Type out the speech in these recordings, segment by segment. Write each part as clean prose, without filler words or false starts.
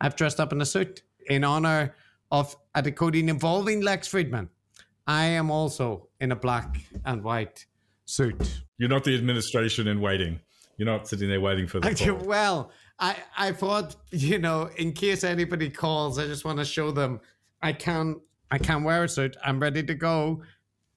I've dressed up in a suit in honor of a decoding involving Lex Fridman. I am also in a black and white suit. You're not the administration in waiting. You're not sitting there waiting for the call. Well, I thought, in case anybody calls, I just want to show them I can wear a suit. I'm ready to go.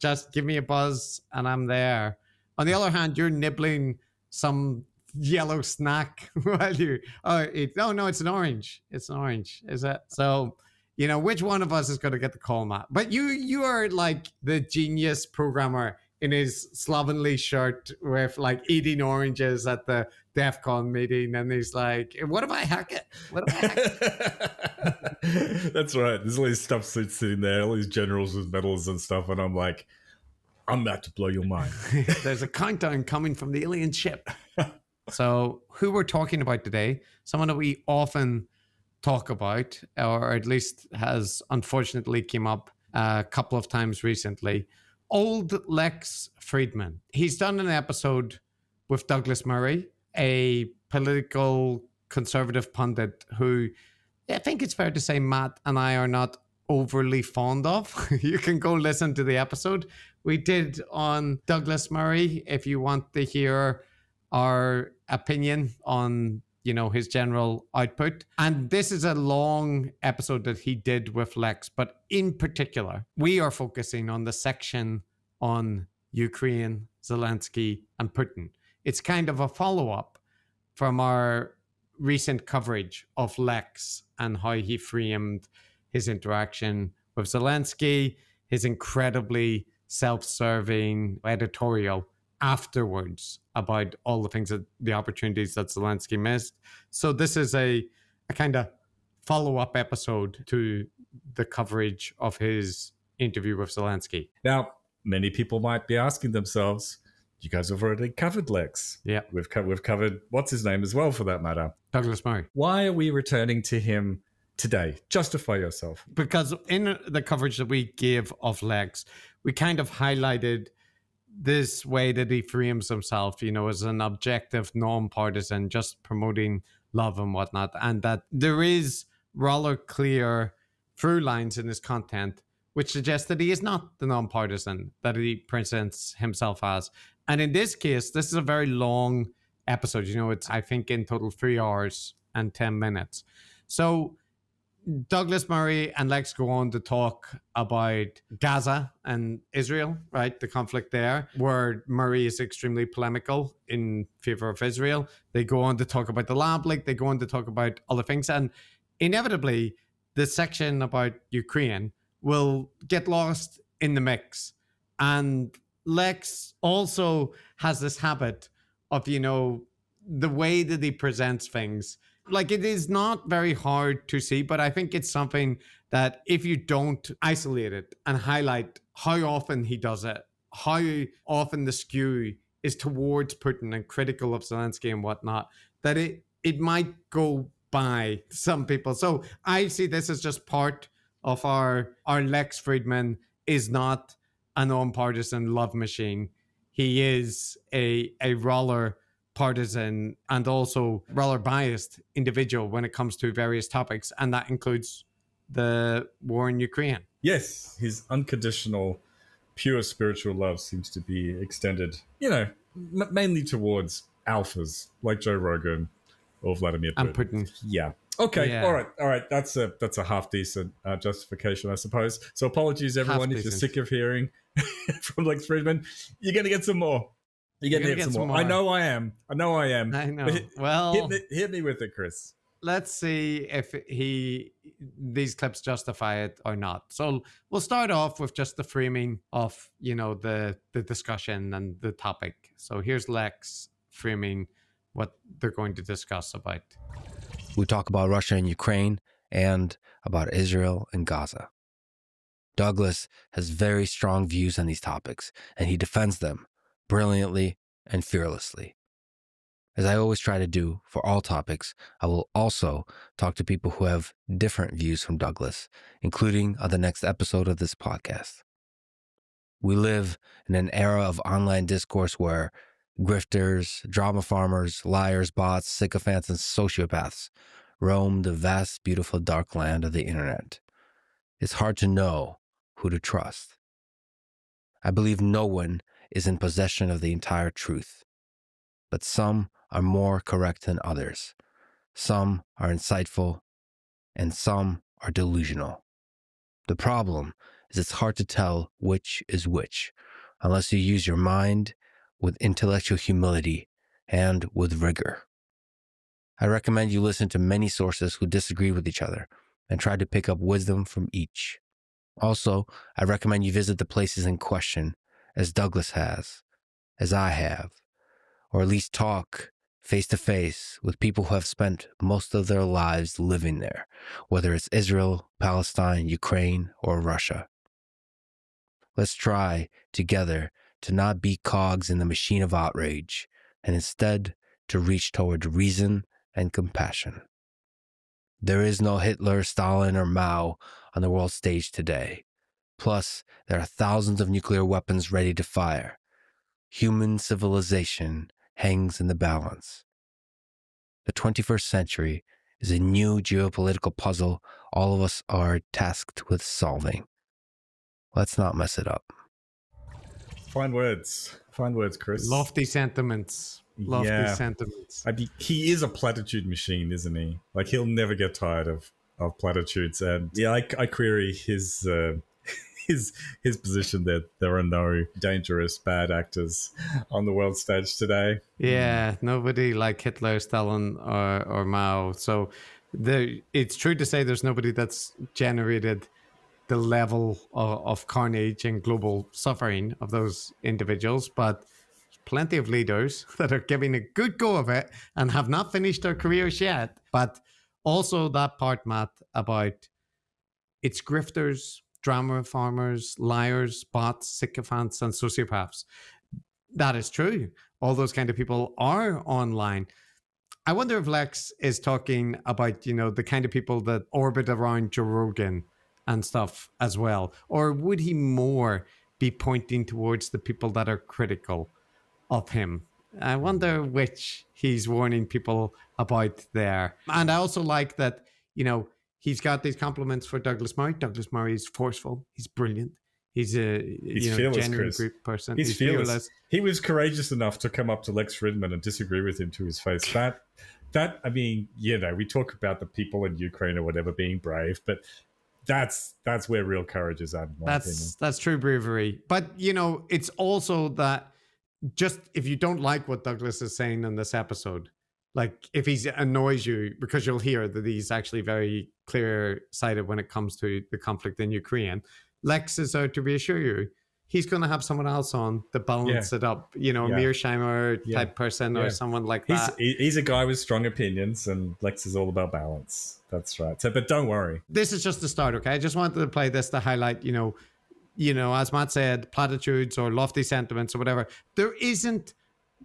Just give me a buzz and I'm there. On the other hand, you're nibbling some yellow snack while you no, it's an orange. It's an orange. Is it? So, which one of us is going to get the call, Matt? But you are like the genius programmer in his slovenly shirt with like eating oranges at the DEF CON meeting. And he's like, what if I hack it? What if I hack it? That's right. There's all these stuff sitting there, all these generals with medals and stuff. And I'm like, I'm about to blow your mind. There's a countdown coming from the alien ship. So who we're talking about today, someone that we often talk about, or at least has unfortunately came up a couple of times recently, old Lex Fridman. He's done an episode with Douglas Murray, a political conservative pundit who I think it's fair to say Matt and I are not overly fond of. You can go listen to the episode we did on Douglas Murray if you want to hear our opinion on his general output. And this is a long episode that he did with Lex, but in particular, we are focusing on the section on Ukraine, Zelensky, and Putin. It's kind of a follow-up from our recent coverage of Lex and how he framed his interaction with Zelensky, his incredibly self-serving editorial afterwards about all the things the opportunities that Zelensky missed. So this is a kind of follow-up episode to the coverage of his interview with Zelensky. Now, many people might be asking themselves, you guys have already covered Lex. Yeah. We've covered what's his name as well, for that matter. Douglas Murray. Why are we returning to him today? Justify yourself. Because in the coverage that we gave of Lex, we kind of highlighted this way that he frames himself, as an objective, non-partisan, just promoting love and whatnot. And that there is rather clear through lines in his content, which suggests that he is not the non-partisan that he presents himself as. And in this case, this is a very long episode. It's, I think, in total 3 hours and 10 minutes. So Douglas Murray and Lex go on to talk about Gaza and Israel, right? The conflict there, where Murray is extremely polemical in favor of Israel. They go on to talk about the lab leak. They go on to talk about other things. And inevitably, the section about Ukraine will get lost in the mix. And Lex also has this habit of, the way that he presents things. Like, it is not very hard to see, but I think it's something that if you don't isolate it and highlight how often he does it, how often the skew is towards Putin and critical of Zelensky and whatnot, that it might go by some people. So I see this as just part of our Lex Fridman is not a non-partisan love machine. He is a roller partisan and also rather biased individual when it comes to various topics, and that includes the war in Ukraine. Yes, his unconditional, pure spiritual love seems to be extended, mainly towards alphas like Joe Rogan or Vladimir Putin. And Putin. Yeah. Okay. Yeah. All right. That's a half decent justification, I suppose. So apologies, everyone, if you're sick of hearing from Lex Fridman. You're going to get some more. You're going to get some more. I know I am. I know. Well, hit me with it, Chris. Let's see if these clips justify it or not. So we'll start off with just the framing of, the discussion and the topic. So here's Lex framing what they're going to discuss about. We talk about Russia and Ukraine and about Israel and Gaza. Douglas has very strong views on these topics, and he defends them brilliantly and fearlessly. As I always try to do for all topics, I will also talk to people who have different views from Douglas, including on the next episode of this podcast. We live in an era of online discourse where grifters, drama farmers, liars, bots, sycophants, and sociopaths roam the vast, beautiful dark land of the internet. It's hard to know who to trust. I believe no one is in possession of the entire truth, but some are more correct than others. Some are insightful, and some are delusional. The problem is it's hard to tell which is which unless you use your mind with intellectual humility and with rigor. I recommend you listen to many sources who disagree with each other and try to pick up wisdom from each. Also, I recommend you visit the places in question, as Douglas has, as I have, or at least talk face to face with people who have spent most of their lives living there, whether it's Israel, Palestine, Ukraine, or Russia. Let's try together to not be cogs in the machine of outrage, and instead to reach toward reason and compassion. There is no Hitler, Stalin, or Mao on the world stage today. Plus, there are thousands of nuclear weapons ready to fire. Human civilization hangs in the balance. The 21st century is a new geopolitical puzzle all of us are tasked with solving. Let's not mess it up. Fine words, Chris. Lofty sentiments. Sentiments. I mean, he is a platitude machine, isn't he? Like, he'll never get tired of platitudes. And yeah, I query his position that there are no dangerous bad actors on the world stage today. Yeah, nobody like Hitler, Stalin, or Mao. So it's true to say there's nobody that's generated the level of carnage and global suffering of those individuals, but there's plenty of leaders that are giving a good go of it and have not finished their careers yet. But also that part, Matt, about it's grifters, drama farmers, liars, bots, sycophants, and sociopaths. That is true. All those kind of people are online. I wonder if Lex is talking about, the kind of people that orbit around Joe Rogan and stuff as well. Or would he more be pointing towards the people that are critical of him? I wonder which he's warning people about there. And I also like that, he's got these compliments for Douglas Murray. Douglas Murray is forceful. He's brilliant. He's fearless, genuine Chris. Group person. He's fearless. He was courageous enough to come up to Lex Fridman and disagree with him to his face. That I mean, we talk about the people in Ukraine or whatever being brave, but that's where real courage is at. That's true bravery. But it's also that just if you don't like what Douglas is saying in this episode, like if he annoys you, because you'll hear that he's actually very clear-sighted when it comes to the conflict in Ukraine. Lex is out to reassure you. He's going to have someone else on to balance it up, Mearsheimer type person or someone like that. He's a guy with strong opinions, and Lex is all about balance. That's right. So, but don't worry. This is just the start, okay? I just wanted to play this to highlight, as Matt said, platitudes or lofty sentiments or whatever. There isn't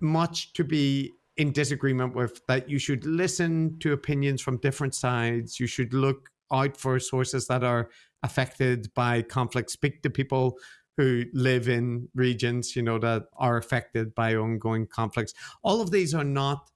much to be in disagreement with, that you should listen to opinions from different sides. You should look out for sources that are affected by conflict. Speak to people who live in regions, that are affected by ongoing conflicts. All of these are not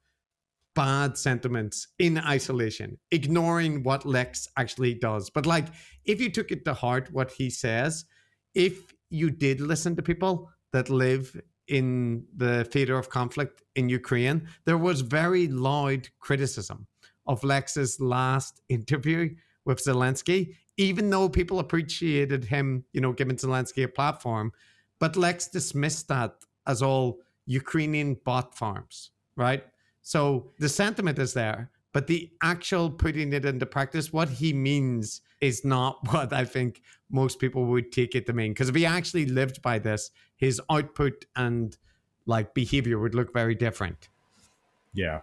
bad sentiments in isolation, ignoring what Lex actually does. But like, if you took it to heart, what he says, if you did listen to people that live in the theater of conflict in Ukraine, there was very loud criticism of Lex's last interview with Zelenskyy, even though people appreciated him, giving Zelenskyy a platform. But Lex dismissed that as all Ukrainian bot farms, right? So the sentiment is there, but the actual putting it into practice, what he means is not what I think most people would take it to mean. Because if he actually lived by this, his output and behavior would look very different. Yeah.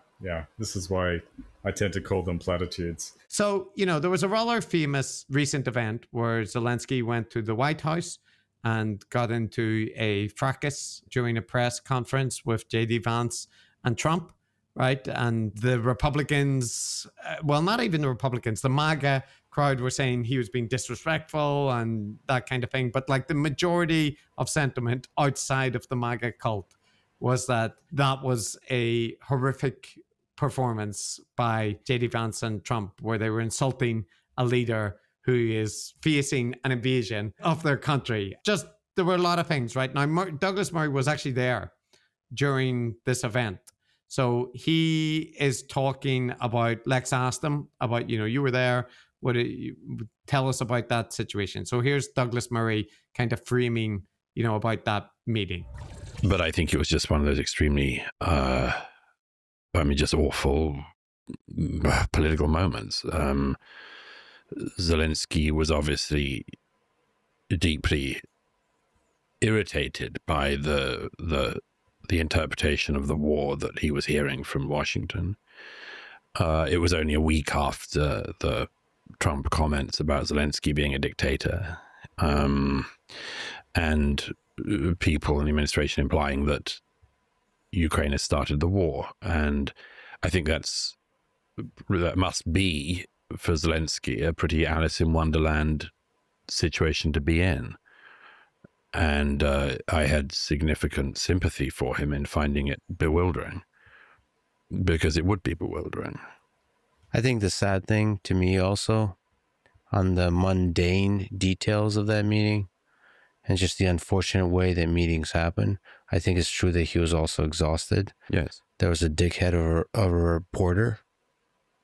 This is why I tend to call them platitudes. So, there was a rather famous recent event where Zelenskyy went to the White House and got into a fracas during a press conference with J.D. Vance and Trump, right? And the Republicans, not even the Republicans, the MAGA crowd were saying he was being disrespectful and that kind of thing. But the majority of sentiment outside of the MAGA cult was that was a horrific performance by JD Vance and Trump, where they were insulting a leader who is facing an invasion of their country. Just, there were a lot of things, right? Now, Douglas Murray was actually there during this event. So he is talking about, Lex asked him about, you were there. Tell us about that situation. So here's Douglas Murray kind of framing, about that meeting. But I think it was just one of those extremely, just awful political moments. Zelensky was obviously deeply irritated by the interpretation of the war that he was hearing from Washington. It was only a week after the Trump comments about Zelensky being a dictator, and people in the administration implying that Ukraine has started the war. And I think that must be, for Zelensky, a pretty Alice in Wonderland situation to be in. And I had significant sympathy for him in finding it bewildering, because it would be bewildering. I think the sad thing to me also, on the mundane details of that meeting, and just the unfortunate way that meetings happen, I think it's true that he was also exhausted. Yes. There was a dickhead of a reporter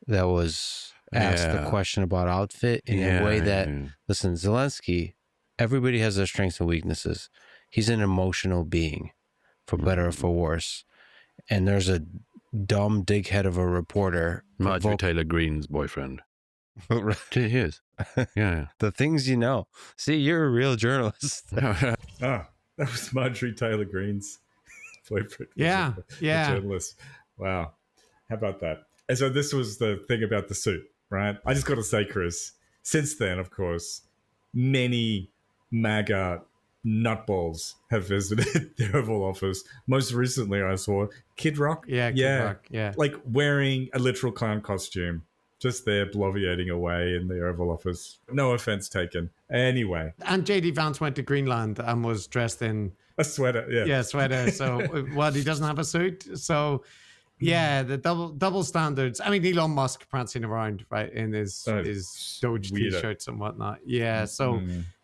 that was asked a question about outfit in a way that, listen, Zelensky, everybody has their strengths and weaknesses. He's an emotional being, for better or for worse. And there's a dumb dickhead of a reporter. Marjorie Taylor Greene's boyfriend. Right. He is. Yeah. The things you know. See, you're a real journalist. That was Marjorie Taylor Greene's boyfriend. Yeah. A journalist. Wow. How about that? And so this was the thing about the suit, right? I just got to say, Chris, since then, of course, many MAGA nutballs have visited the Oval Office. Most recently, I saw Kid Rock. Yeah, Kid Rock, yeah. Like wearing a literal clown costume, just there bloviating away in the Oval Office. No offense taken. Anyway. And JD Vance went to Greenland and was dressed in a sweater, yeah. Yeah, sweater. So, what, he doesn't have a suit? So, yeah, the double standards. I mean, Elon Musk prancing around, right, in his Doge t-shirts and whatnot. Yeah, so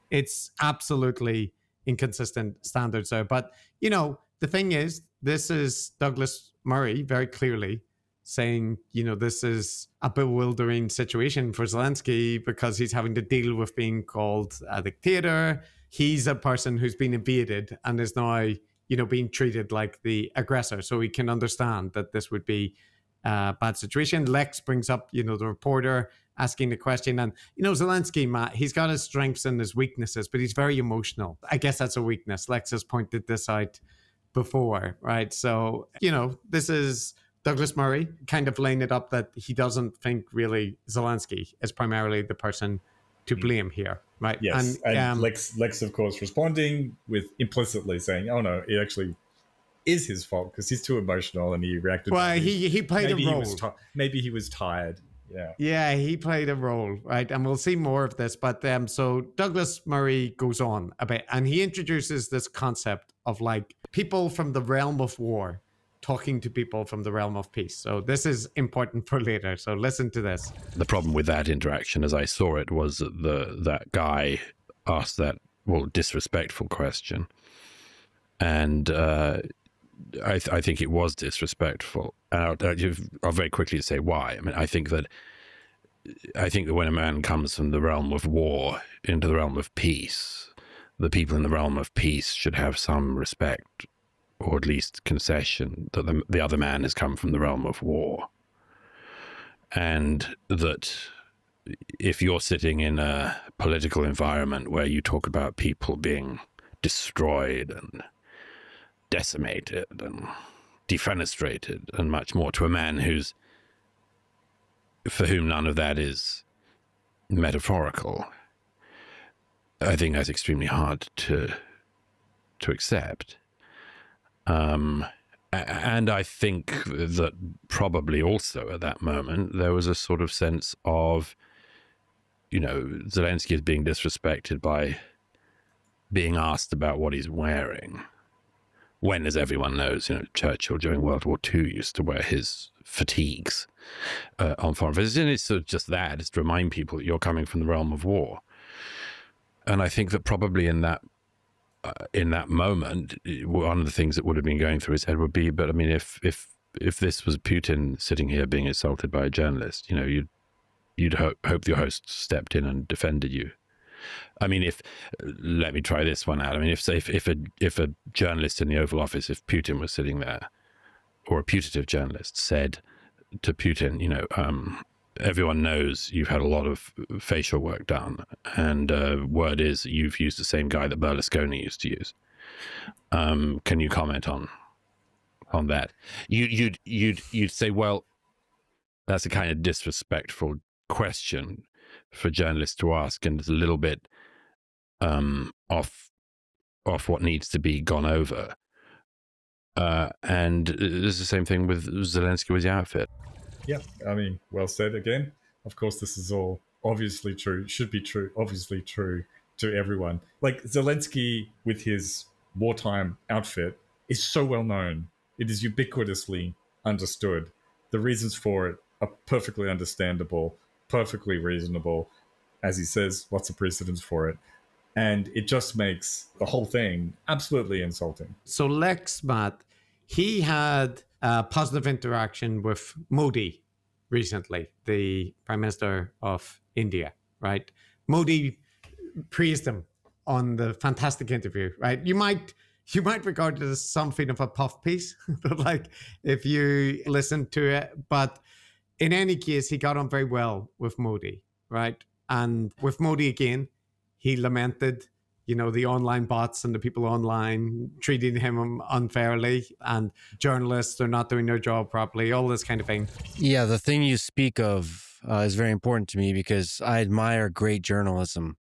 it's absolutely inconsistent standards there. But, the thing is, this is Douglas Murray very clearly saying, this is a bewildering situation for Zelensky because he's having to deal with being called a dictator. He's a person who's been invaded and is now, being treated like the aggressor. So he can understand that this would be a bad situation. Lex brings up, the reporter asking the question. And, Zelensky, Matt, he's got his strengths and his weaknesses, but he's very emotional. I guess that's a weakness. Lex has pointed this out before, right? So, this is Douglas Murray kind of laying it up that he doesn't think really Zelensky is primarily the person to blame here, right? Yes, and Lex, of course, responding with implicitly saying, "Oh no, it actually is his fault because he's too emotional and he reacted." Well, he played a role. Maybe he was tired. Yeah, he played a role, right? And we'll see more of this. But so Douglas Murray goes on a bit, and he introduces this concept of like people from the realm of war talking to people from the realm of peace. So this is important for later. So listen to this. The problem with that interaction, as I saw it, was that that guy asked that, disrespectful question. And I think it was disrespectful. And I'll very quickly say why. I mean, I think that when a man comes from the realm of war into the realm of peace, the people in the realm of peace should have some respect, or at least concession, that the other man has come from the realm of war. And that if you're sitting in a political environment where you talk about people being destroyed and decimated and defenestrated and much more, to a man for whom none of that is metaphorical, I think that's extremely hard to accept. And I think that probably also at that moment there was a sort of sense of, Zelensky is being disrespected by being asked about what he's wearing, when, as everyone knows, Churchill during World War II used to wear his fatigues on foreign visits. And it's sort of just that, it's to remind people that you're coming from the realm of war. And I think that probably in that moment, one of the things that would have been going through his head would be, but I mean, if this was Putin sitting here being assaulted by a journalist, you'd hope your host stepped in and defended you. I mean, let me try this one out. I mean, if a journalist in the Oval Office, if Putin was sitting there, or a putative journalist said to Putin, everyone knows you've had a lot of facial work done, and word is that you've used the same guy that Berlusconi used to use. Can you comment on that? You'd say, well, that's a kind of disrespectful question for journalists to ask, and it's a little bit off what needs to be gone over. And it's the same thing with Zelensky with the outfit. Yeah, I mean, well said again. Of course, this is all obviously true, should be true, obviously true to everyone. Like Zelensky with his wartime outfit is so well known. It is ubiquitously understood. The reasons for it are perfectly understandable, perfectly reasonable. As he says, lots of precedents for it. And it just makes the whole thing absolutely insulting. So Lex, Matt, he had a positive interaction with Modi recently, the Prime Minister of India, right? Modi praised him on the fantastic interview, right? You might regard it as something of a puff piece, like if you listen to it. But in any case, he got on very well with Modi, right? And with Modi again, he lamented, the online bots and the people online treating him unfairly, and journalists are not doing their job properly, all this kind of thing. Yeah, the thing you speak of is very important to me because I admire great journalism.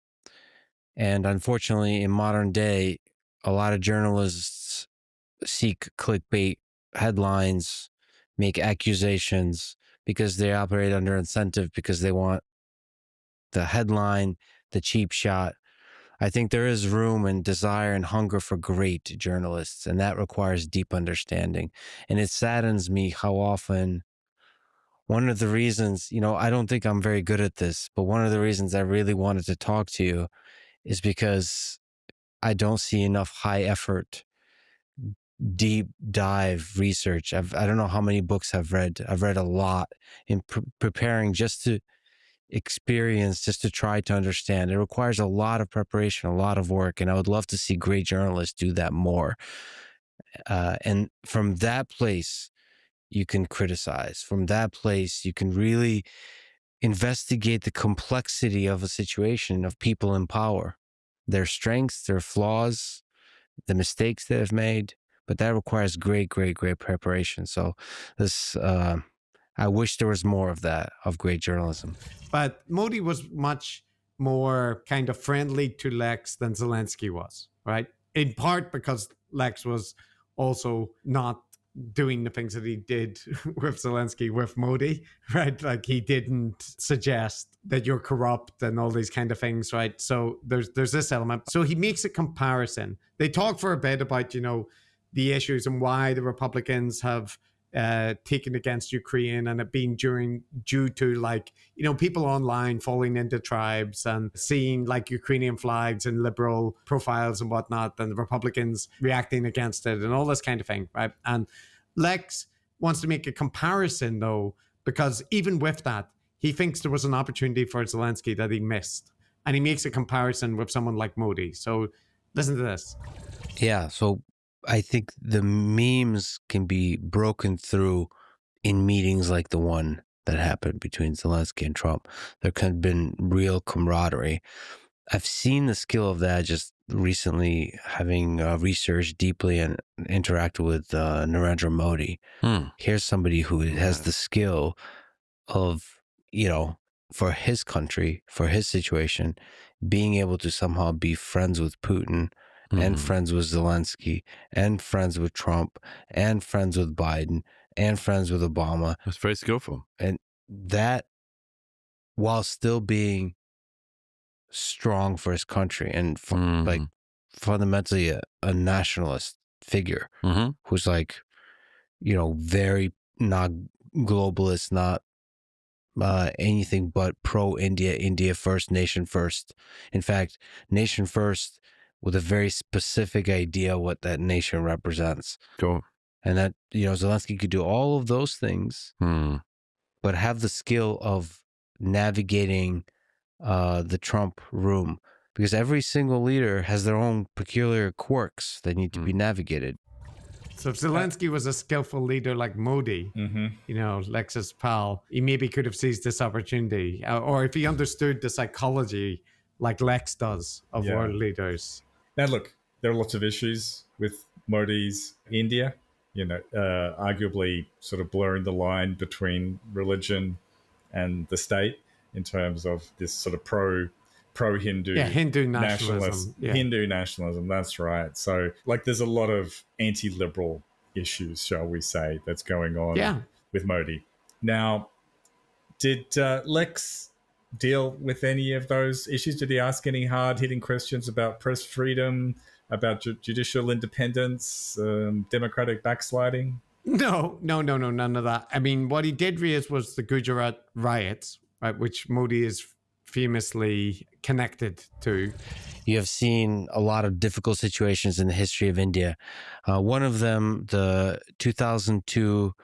And unfortunately, in modern day, a lot of journalists seek clickbait headlines, make accusations because they operate under incentive, because they want the headline, the cheap shot. I think there is room and desire and hunger for great journalists, and that requires deep understanding. And it saddens me how often one of the reasons, I don't think I'm very good at this, but one of the reasons I really wanted to talk to you is because I don't see enough high effort, deep dive research. I don't know how many books I've read. I've read a lot in preparing just to experience, just to try to understand. It requires a lot of preparation, a lot of work, and I would love to see great journalists do that more. And from that place, you can criticize. From that place, you can really investigate the complexity of a situation, of people in power, their strengths, their flaws, the mistakes they have made. But that requires great, great, great preparation. So this, I wish there was more of that, of great journalism. But Modi was much more kind of friendly to Lex than Zelensky was, right? In part because Lex was also not doing the things that he did with Zelensky with Modi, right? Like he didn't suggest that you're corrupt and all these kind of things, right? So there's this element. So he makes a comparison. They talk for a bit about, the issues and why the Republicans have taken against Ukraine, and it being due to people online falling into tribes and seeing Ukrainian flags and liberal profiles and whatnot, and the Republicans reacting against it and all this kind of thing, right? And Lex wants to make a comparison though, because even with that, he thinks there was an opportunity for Zelensky that he missed, and he makes a comparison with someone like Modi. So listen to this. Yeah, so I think the memes can be broken through in meetings like the one that happened between Zelensky and Trump. There could have been real camaraderie. I've seen the skill of that just recently, having researched deeply and interacted with Narendra Modi. Here's somebody who has the skill of, for his country, for his situation, being able to somehow be friends with Putin, and friends with Zelensky, and friends with Trump, and friends with Biden, and friends with Obama. That's very skillful. And that, while still being strong for his country and fundamentally a nationalist, figure Mm-hmm. who's like, very not globalist, not anything but pro-India, India first, nation first. In fact, nation first with a very specific idea what that nation represents. Sure. And that, Zelensky could do all of those things, but have the skill of navigating the Trump room, because every single leader has their own peculiar quirks that need to be navigated. So if Zelensky was a skillful leader like Modi, Lex's pal, he maybe could have seized this opportunity. Or if he understood the psychology like Lex does of world leaders. Now, look, there are lots of issues with Modi's India, arguably sort of blurring the line between religion and the state in terms of this sort of pro-Hindu Hindu nationalism. Hindu nationalism, that's right. So there's a lot of anti-liberal issues, shall we say, that's going on with Modi. Now, did Lex deal with any of those issues? Did he ask any hard-hitting questions about press freedom, about judicial independence, democratic backsliding? No, none of that. I mean, what he did raise was the Gujarat riots, right, which Modi is famously connected to. You have seen a lot of difficult situations in the history of India. One of them, the 2002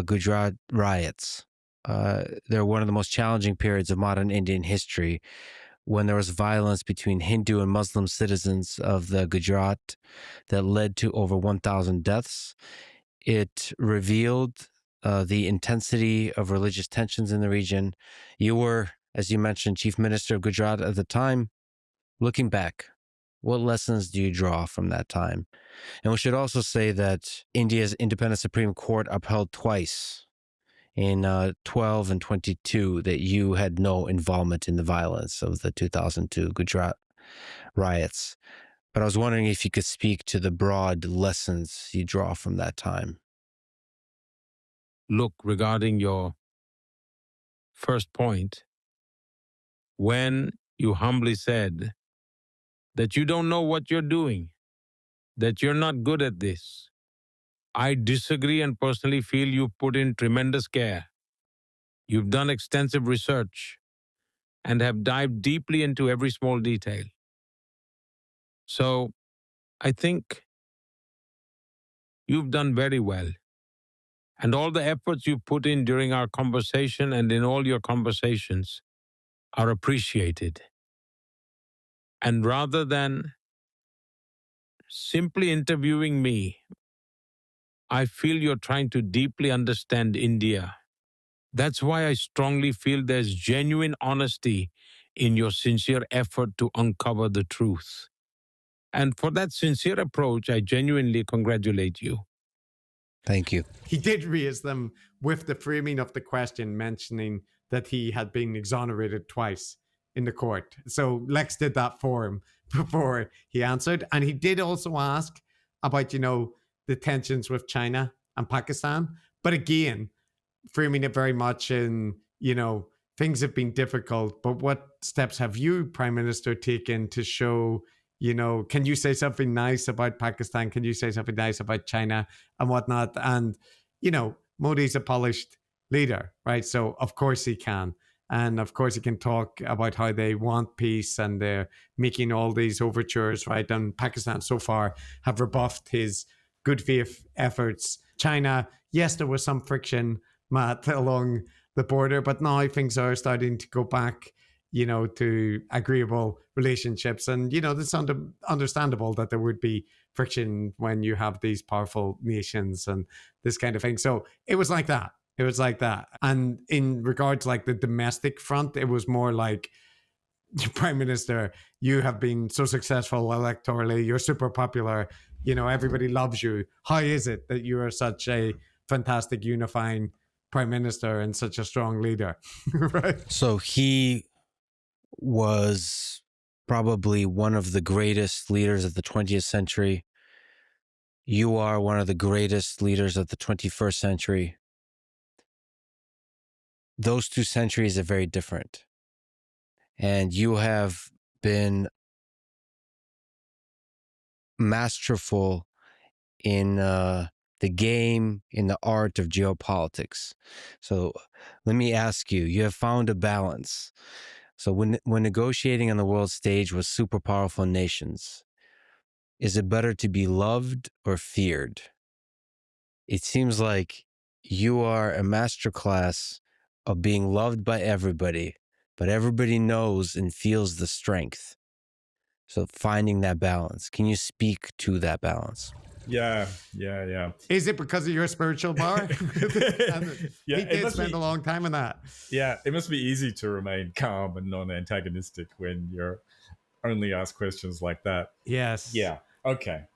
Gujarat riots. They're one of the most challenging periods of modern Indian history, when there was violence between Hindu and Muslim citizens of the Gujarat that led to over 1,000 deaths. It revealed the intensity of religious tensions in the region. You were, as you mentioned, Chief Minister of Gujarat at the time. Looking back, what lessons do you draw from that time? And we should also say that India's independent Supreme Court upheld twice, in 12 and 22, that you had no involvement in the violence of the 2002 Gujarat riots. But I was wondering if you could speak to the broad lessons you draw from that time. Look, regarding your first point, when you humbly said that you don't know what you're doing, that you're not good at this, I disagree and personally feel you put in tremendous care. You've done extensive research and have dived deeply into every small detail. So I think you've done very well. And all the efforts you put in during our conversation and in all your conversations are appreciated. And rather than simply interviewing me, I feel you're trying to deeply understand India. That's why I strongly feel there's genuine honesty in your sincere effort to uncover the truth. And for that sincere approach, I genuinely congratulate you. Thank you. He did raise them with the framing of the question, mentioning that he had been exonerated twice in the court. So Lex did that for him before he answered. And he did also ask about, the tensions with China and Pakistan. But again, framing it very much in, things have been difficult, but what steps have you, Prime Minister, taken to show, can you say something nice about Pakistan? Can you say something nice about China and whatnot? And, Modi's a polished leader, right? So of course he can. And of course he can talk about how they want peace and they're making all these overtures, right? And Pakistan so far have rebuffed his good faith efforts. China, yes, there was some friction, Matt, along the border, but now things are starting to go back, to agreeable relationships. And, it's understandable that there would be friction when you have these powerful nations and this kind of thing. So it was like that. And in regards like the domestic front, it was more like, Prime Minister, you have been so successful electorally. You're super popular. Everybody loves you. How is it that you are such a fantastic unifying Prime Minister and such a strong leader? Right. So he was probably one of the greatest leaders of the 20th century. You are one of the greatest leaders of the 21st century. Those two centuries are very different. And you have been masterful in the game, in the art of geopolitics. So let me ask you, you have found a balance. So when negotiating on the world stage with super powerful nations, is it better to be loved or feared? It seems like you are a masterclass of being loved by everybody, but everybody knows and feels the strength. So finding that balance. Can you speak to that balance? Yeah. Is it because of your spiritual power? Yeah, he did spend a long time on that. Yeah, it must be easy to remain calm and non-antagonistic when you're only asked questions like that. Yes. Yeah. Okay.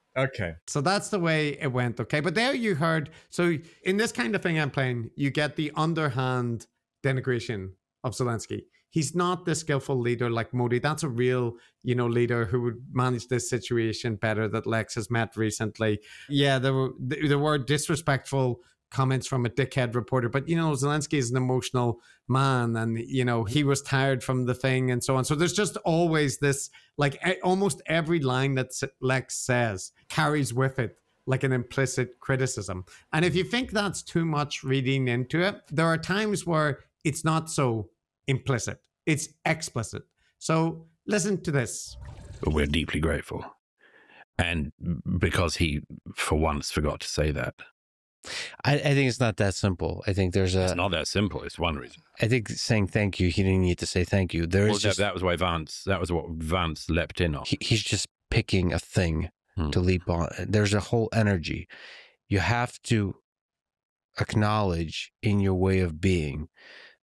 So that's the way it went. Okay. But there you heard. So in this kind of thing I'm playing, you get the underhand denigration of Zelensky. He's not the skillful leader like Modi. That's a real, leader who would manage this situation better that Lex has met recently. Yeah, there were disrespectful comments from a dickhead reporter, but Zelensky is an emotional man, and he was tired from the thing and so on. So there's just always this, like almost every line that Lex says carries with it like an implicit criticism. And if you think that's too much reading into it, there are times where it's not so implicit, it's explicit. So listen to this. We're deeply grateful. And because he, for once, forgot to say that. I think it's not that simple. I think it's not that simple. It's one reason. I think saying thank you, he didn't need to say thank you. That was why that was what Vance leapt in on. He's just picking a thing to leap on. There's a whole energy. You have to acknowledge in your way of being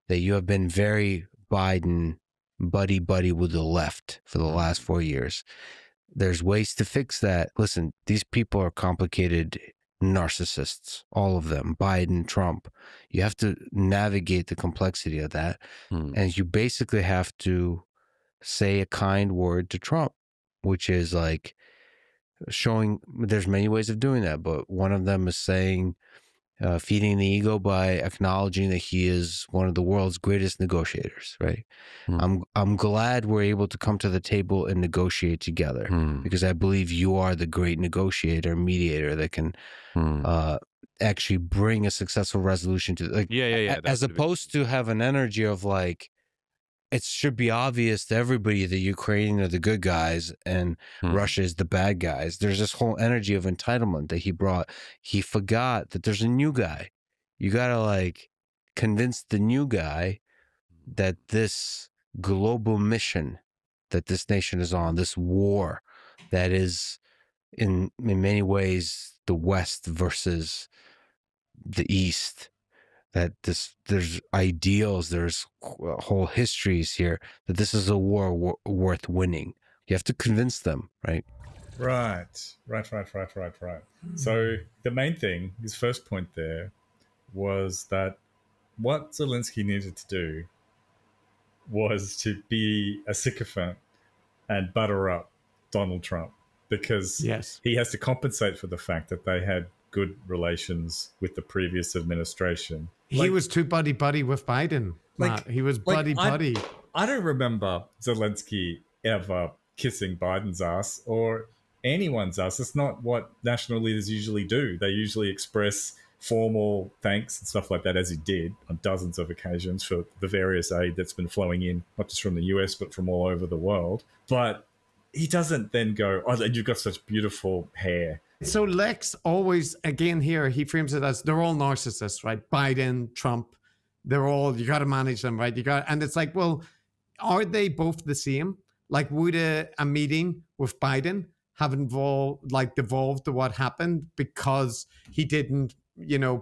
that you have been very Biden buddy with the left for the last 4 years. There's ways to fix that. Listen, these people are complicated narcissists, all of them, Biden, Trump. You have to navigate the complexity of that. And you basically have to say a kind word to Trump, which is like showing, there's many ways of doing that, but one of them is saying, feeding the ego by acknowledging that he is one of the world's greatest negotiators, right? I'm glad we're able to come to the table and negotiate together because I believe you are the great negotiator, mediator that can actually bring a successful resolution to as opposed to have an energy of like, it should be obvious to everybody that Ukraine are the good guys and Russia is the bad guys. There's this whole energy of entitlement that he brought. He forgot that there's a new guy. You got to like convince the new guy that this global mission that this nation is on, this war that is in many ways the West versus the East, that there's ideals, there's whole histories here, that this is a war worth winning. You have to convince them, right? Right. So the main thing, his first point there, was that what Zelensky needed to do was to be a sycophant and butter up Donald Trump, because he has to compensate for the fact that they had good relations with the previous administration. He was too buddy with Biden. Matt. He was buddy. I don't remember Zelensky ever kissing Biden's ass or anyone's ass. It's not what national leaders usually do. They usually express formal thanks and stuff like that, as he did on dozens of occasions for the various aid that's been flowing in, not just from the US, but from all over the world. But he doesn't then go, oh, you've got such beautiful hair. So Lex always, again here, he frames it as they're all narcissists, right? Biden, Trump, they're all, you got to manage them, right? And it's like, well, are they both the same? Like, would a meeting with Biden have devolved to what happened because he didn't,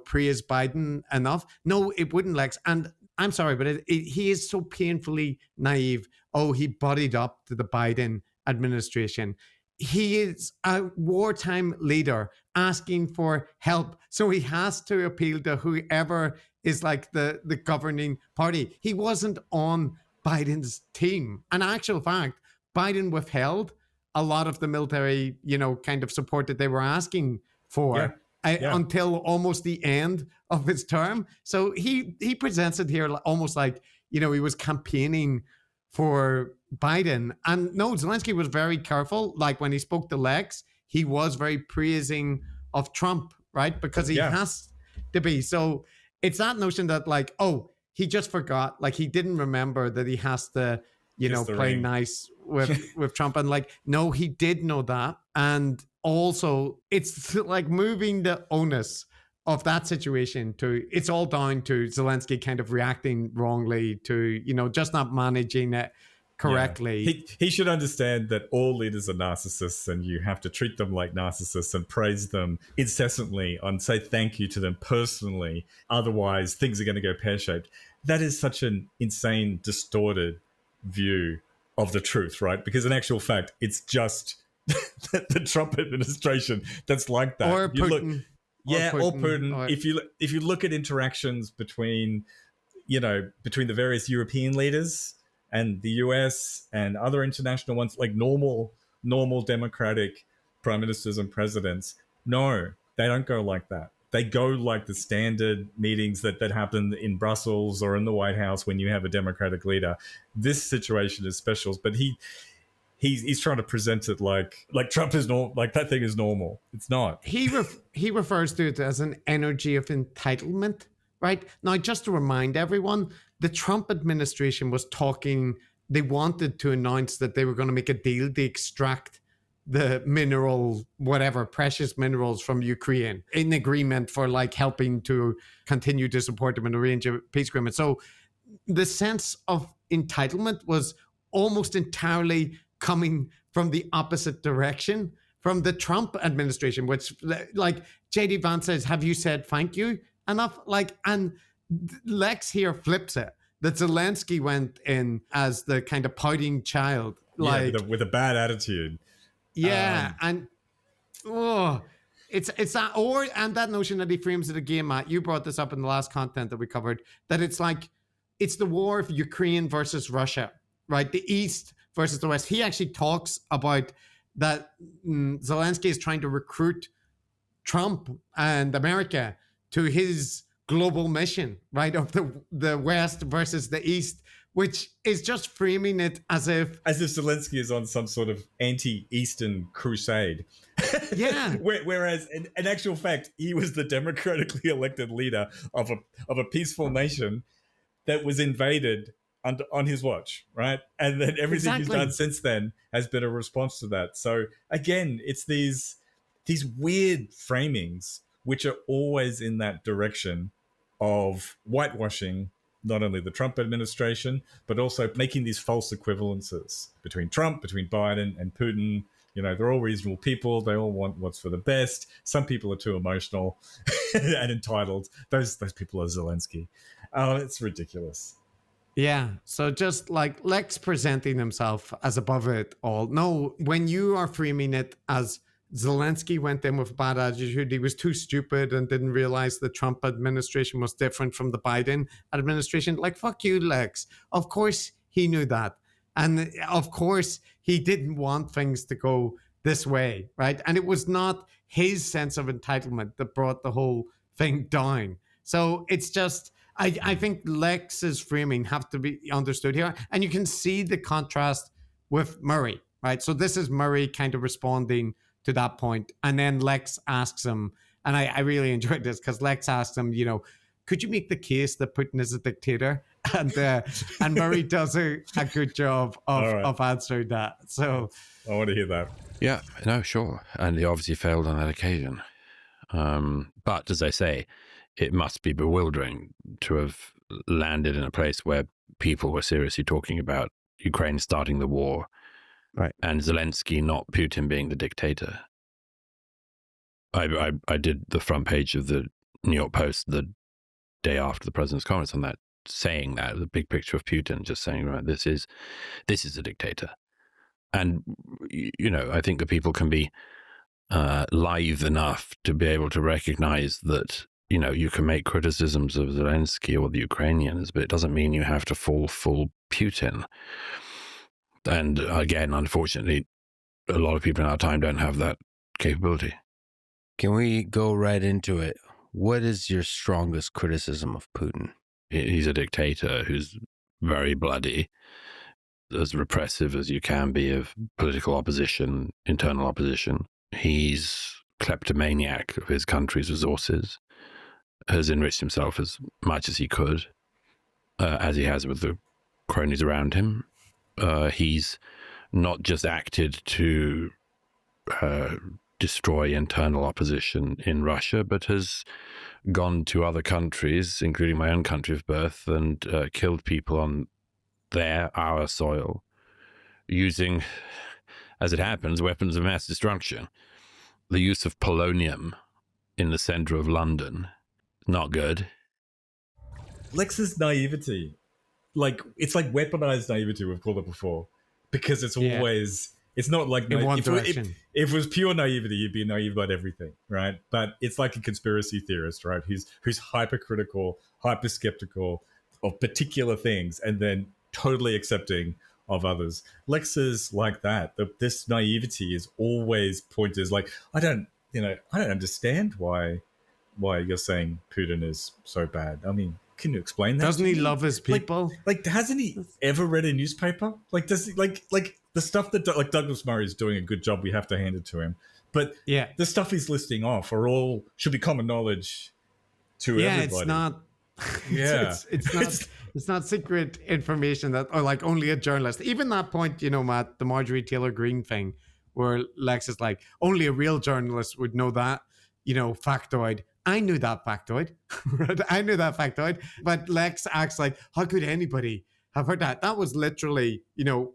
praise Biden enough? No, it wouldn't, Lex. And I'm sorry, but he is so painfully naive. Oh, he buddied up to the Biden administration. He is a wartime leader asking for help. So he has to appeal to whoever is like the governing party. He wasn't on Biden's team. In actual fact, Biden withheld a lot of the military, kind of support that they were asking for until almost the end of his term. So he presents it here almost like, he was campaigning for Biden. And no, Zelensky was very careful. Like when he spoke to Lex, he was very praising of Trump, right? Because he has to be. So it's that notion that like, oh, he just forgot, like he didn't remember that he has to, play nice with Trump. And like, no, he did know that. And also it's like moving the onus of that situation to, it's all down to Zelensky kind of reacting wrongly to, just not managing it correctly. Yeah. He should understand that all leaders are narcissists and you have to treat them like narcissists and praise them incessantly and say thank you to them personally. Otherwise, things are going to go pear-shaped. That is such an insane, distorted view of the truth, right? Because in actual fact, it's just the Trump administration that's like that. Or Putin. Or Putin. If you look at interactions between the various European leaders and the US and other international ones, like normal democratic prime ministers and presidents, no, they don't go like that. They go like the standard meetings that happen in Brussels or in the White House when you have a democratic leader. This situation is special, but he's trying to present it like Trump is normal, like that thing is normal. It's not. He refers to it as an energy of entitlement, right? Now, just to remind everyone, the Trump administration was talking, they wanted to announce that they were going to make a deal to extract the precious minerals from Ukraine in agreement for like helping to continue to support them in a range of peace agreements. So the sense of entitlement was almost entirely coming from the opposite direction, from the Trump administration, which like JD Vance says, have you said thank you enough? Like, and Lex here flips it, that Zelensky went in as the kind of pouting child, like with a bad attitude. Yeah, and it's that, and that notion that he frames it again, Matt. You brought this up in the last content that we covered, that it's like it's the war of Ukraine versus Russia, right? The East versus the West. He actually talks about that Zelensky is trying to recruit Trump and America to his global mission, right? Of the West versus the East, which is just framing it as if Zelensky is on some sort of anti-Eastern crusade. Yeah. Whereas in actual fact, he was the democratically elected leader of a peaceful nation that was invaded on his watch, right? And then everything he's done since then has been a response to that. So again, it's these weird framings which are always in that direction of whitewashing not only the Trump administration, but also making these false equivalences between Trump, between Biden and Putin. They're all reasonable people. They all want what's for the best. Some people are too emotional and entitled. Those people are Zelensky. It's ridiculous. Yeah. So just like Lex presenting himself as above it all. No, when you are framing it as Zelensky went in with bad attitude, he was too stupid and didn't realize the Trump administration was different from the Biden administration. Like, fuck you, Lex. Of course he knew that. And of course he didn't want things to go this way, right? And it was not his sense of entitlement that brought the whole thing down. So it's just, I think Lex's framing have to be understood here. And you can see the contrast with Murray, right? So this is Murray kind of responding to that point. And then Lex asks him, and I really enjoyed this because Lex asked him, could you make the case that Putin is a dictator? And Murray does a good job of answering that. So I want to hear that. Yeah, no, sure. And he obviously failed on that occasion. But as I say, it must be bewildering to have landed in a place where people were seriously talking about Ukraine starting the war. Right. And Zelensky, not Putin, being the dictator. I did the front page of the New York Post the day after the president's comments on that, saying that, the big picture of Putin, just saying, right, this is a dictator. And, I think that people can be live enough to be able to recognize that, you can make criticisms of Zelensky or the Ukrainians, but it doesn't mean you have to fall full Putin. And again, unfortunately, a lot of people in our time don't have that capability. Can we go right into it? What is your strongest criticism of Putin? He's a dictator who's very bloody, as repressive as you can be of political opposition, internal opposition. He's kleptomaniac of his country's resources, has enriched himself as much as he could, as he has with the cronies around him. He's not just acted to destroy internal opposition in Russia, but has gone to other countries, including my own country of birth, and killed people on our soil, using, as it happens, weapons of mass destruction. The use of polonium in the center of London, not good. Lex's naivety, like, it's like weaponized naivety, we've called it before, because it's always, it's not like in one direction. If it was pure naivety, you'd be naive about everything, right? But it's like a conspiracy theorist, right? Who's hypercritical, hyper skeptical of particular things, and then totally accepting of others. Lex is like that. This naivety is always pointed like, I don't understand why you're saying Putin is so bad. I mean, can you explain that? Doesn't he love his people? Like, hasn't he ever read a newspaper? Like, does he, like the stuff that like Douglas Murray is doing a good job. We have to hand it to him. But yeah, the stuff he's listing off should be common knowledge to everybody. It's not. Yeah, it's not secret information that, or like only a journalist. Even that point, Matt, the Marjorie Taylor Greene thing, where Lex is like, only a real journalist would know that, factoid. I knew that factoid. I knew that factoid. But Lex acts like, how could anybody have heard that? That was literally,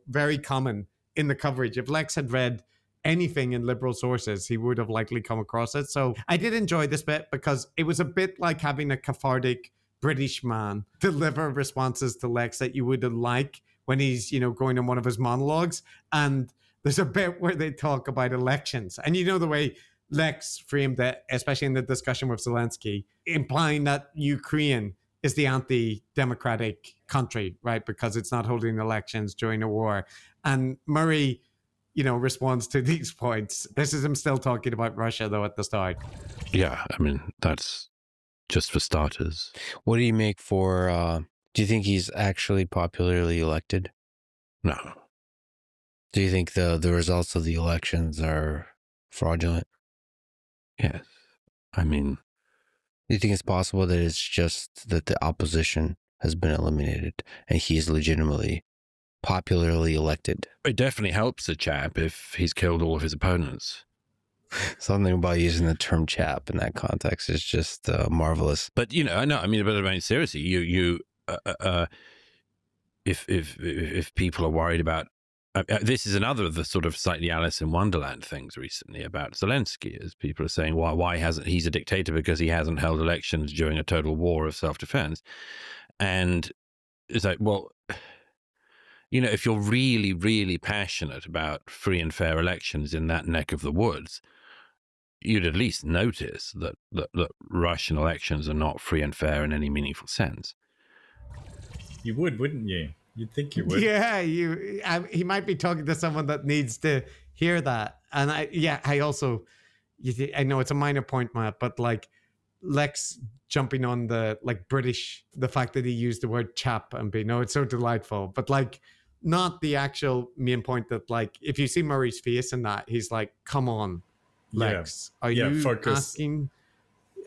very common in the coverage. If Lex had read anything in liberal sources, he would have likely come across it. So I did enjoy this bit because it was a bit like having a cathartic British man deliver responses to Lex that you would like when he's, going in one of his monologues. And there's a bit where they talk about elections. And the way Lex framed it, especially in the discussion with Zelenskyy, implying that Ukraine is the anti-democratic country, right? Because it's not holding elections during a war. And Murray, responds to these points. This is him still talking about Russia, though, at the start. Yeah, I mean, that's just for starters. What do you make for, do you think he's actually popularly elected? No. Do you think the results of the elections are fraudulent? Yes. I mean, do you think it's possible that it's just that the opposition has been eliminated and he is legitimately popularly elected? It definitely helps a chap if he's killed all of his opponents. Something about using the term chap in that context is just marvelous. But I know. I mean, seriously, if people are worried about, this is another of the sort of slightly Alice in Wonderland things recently about Zelenskyy, as people are saying, why hasn't he's a dictator because he hasn't held elections during a total war of self-defense, and it's like, well, if you're really, really passionate about free and fair elections in that neck of the woods, you'd at least notice that Russian elections are not free and fair in any meaningful sense. You would, wouldn't you? You'd think you would. Yeah, he might be talking to someone that needs to hear that. And I also, I know it's a minor point, Matt, but like Lex jumping on the fact that he used the word chap and being, it's so delightful, but like not the actual main point that like, if you see Murray's face in that, he's like, come on, Lex, are you asking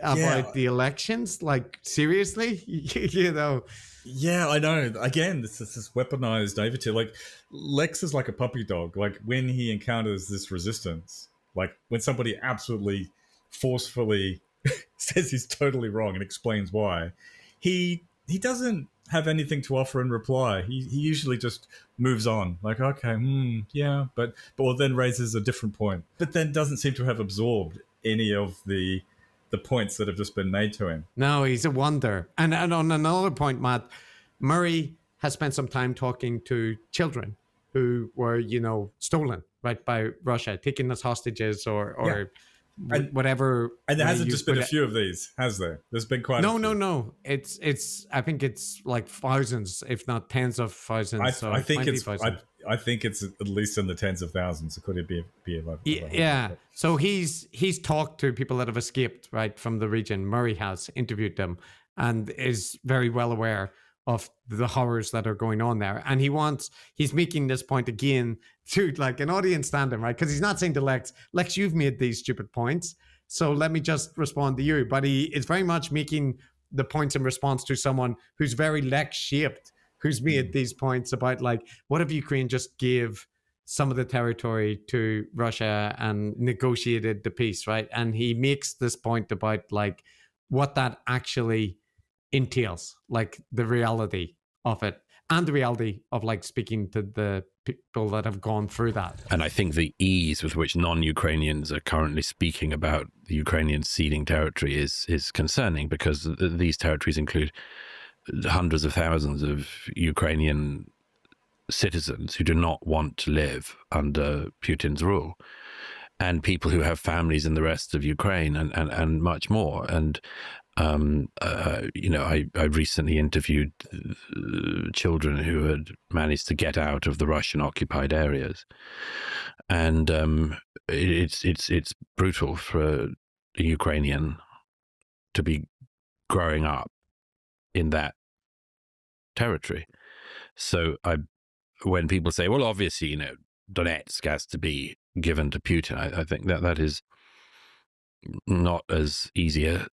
about the elections? Like, seriously? Yeah, I know. Again, this is this weaponized naivety. Like, Lex is like a puppy dog. Like, when he encounters this resistance, like when somebody absolutely forcefully says he's totally wrong and explains why, he doesn't have anything to offer in reply. He usually just moves on. Like, okay, yeah, but then raises a different point. But then doesn't seem to have absorbed any of the points that have just been made to him. No, he's a wonder. And on another point, Matt, Murray has spent some time talking to children who were, stolen, right, by Russia, taken as hostages or whatever. And there hasn't just been a few of these, has there? There's been quite a few. No. It's I think it's like thousands, if not tens of thousands. I think it's at least in the tens of thousands. Could it be yeah. So he's talked to people that have escaped, right, from the region. Murray has interviewed them and is very well aware of the horrors that are going on there. And he's making this point again to like an audience standing, right? Because he's not saying to Lex, you've made these stupid points, so let me just respond to you. But he is very much making the points in response to someone who's very Lex shaped, who's made these points about like, what if Ukraine just gave some of the territory to Russia and negotiated the peace, right? And he makes this point about like what that actually entails, like the reality of it and the reality of like speaking to the people that have gone through that. And I think the ease with which non-Ukrainians are currently speaking about the Ukrainians ceding territory is concerning, because these territories include hundreds of thousands of Ukrainian citizens who do not want to live under Putin's rule, and people who have families in the rest of Ukraine, and much more. And I recently interviewed children who had managed to get out of the Russian occupied areas, and it's brutal for a Ukrainian to be growing up in that territory. So when people say, well, obviously, Donetsk has to be given to Putin, I think that is not as easy a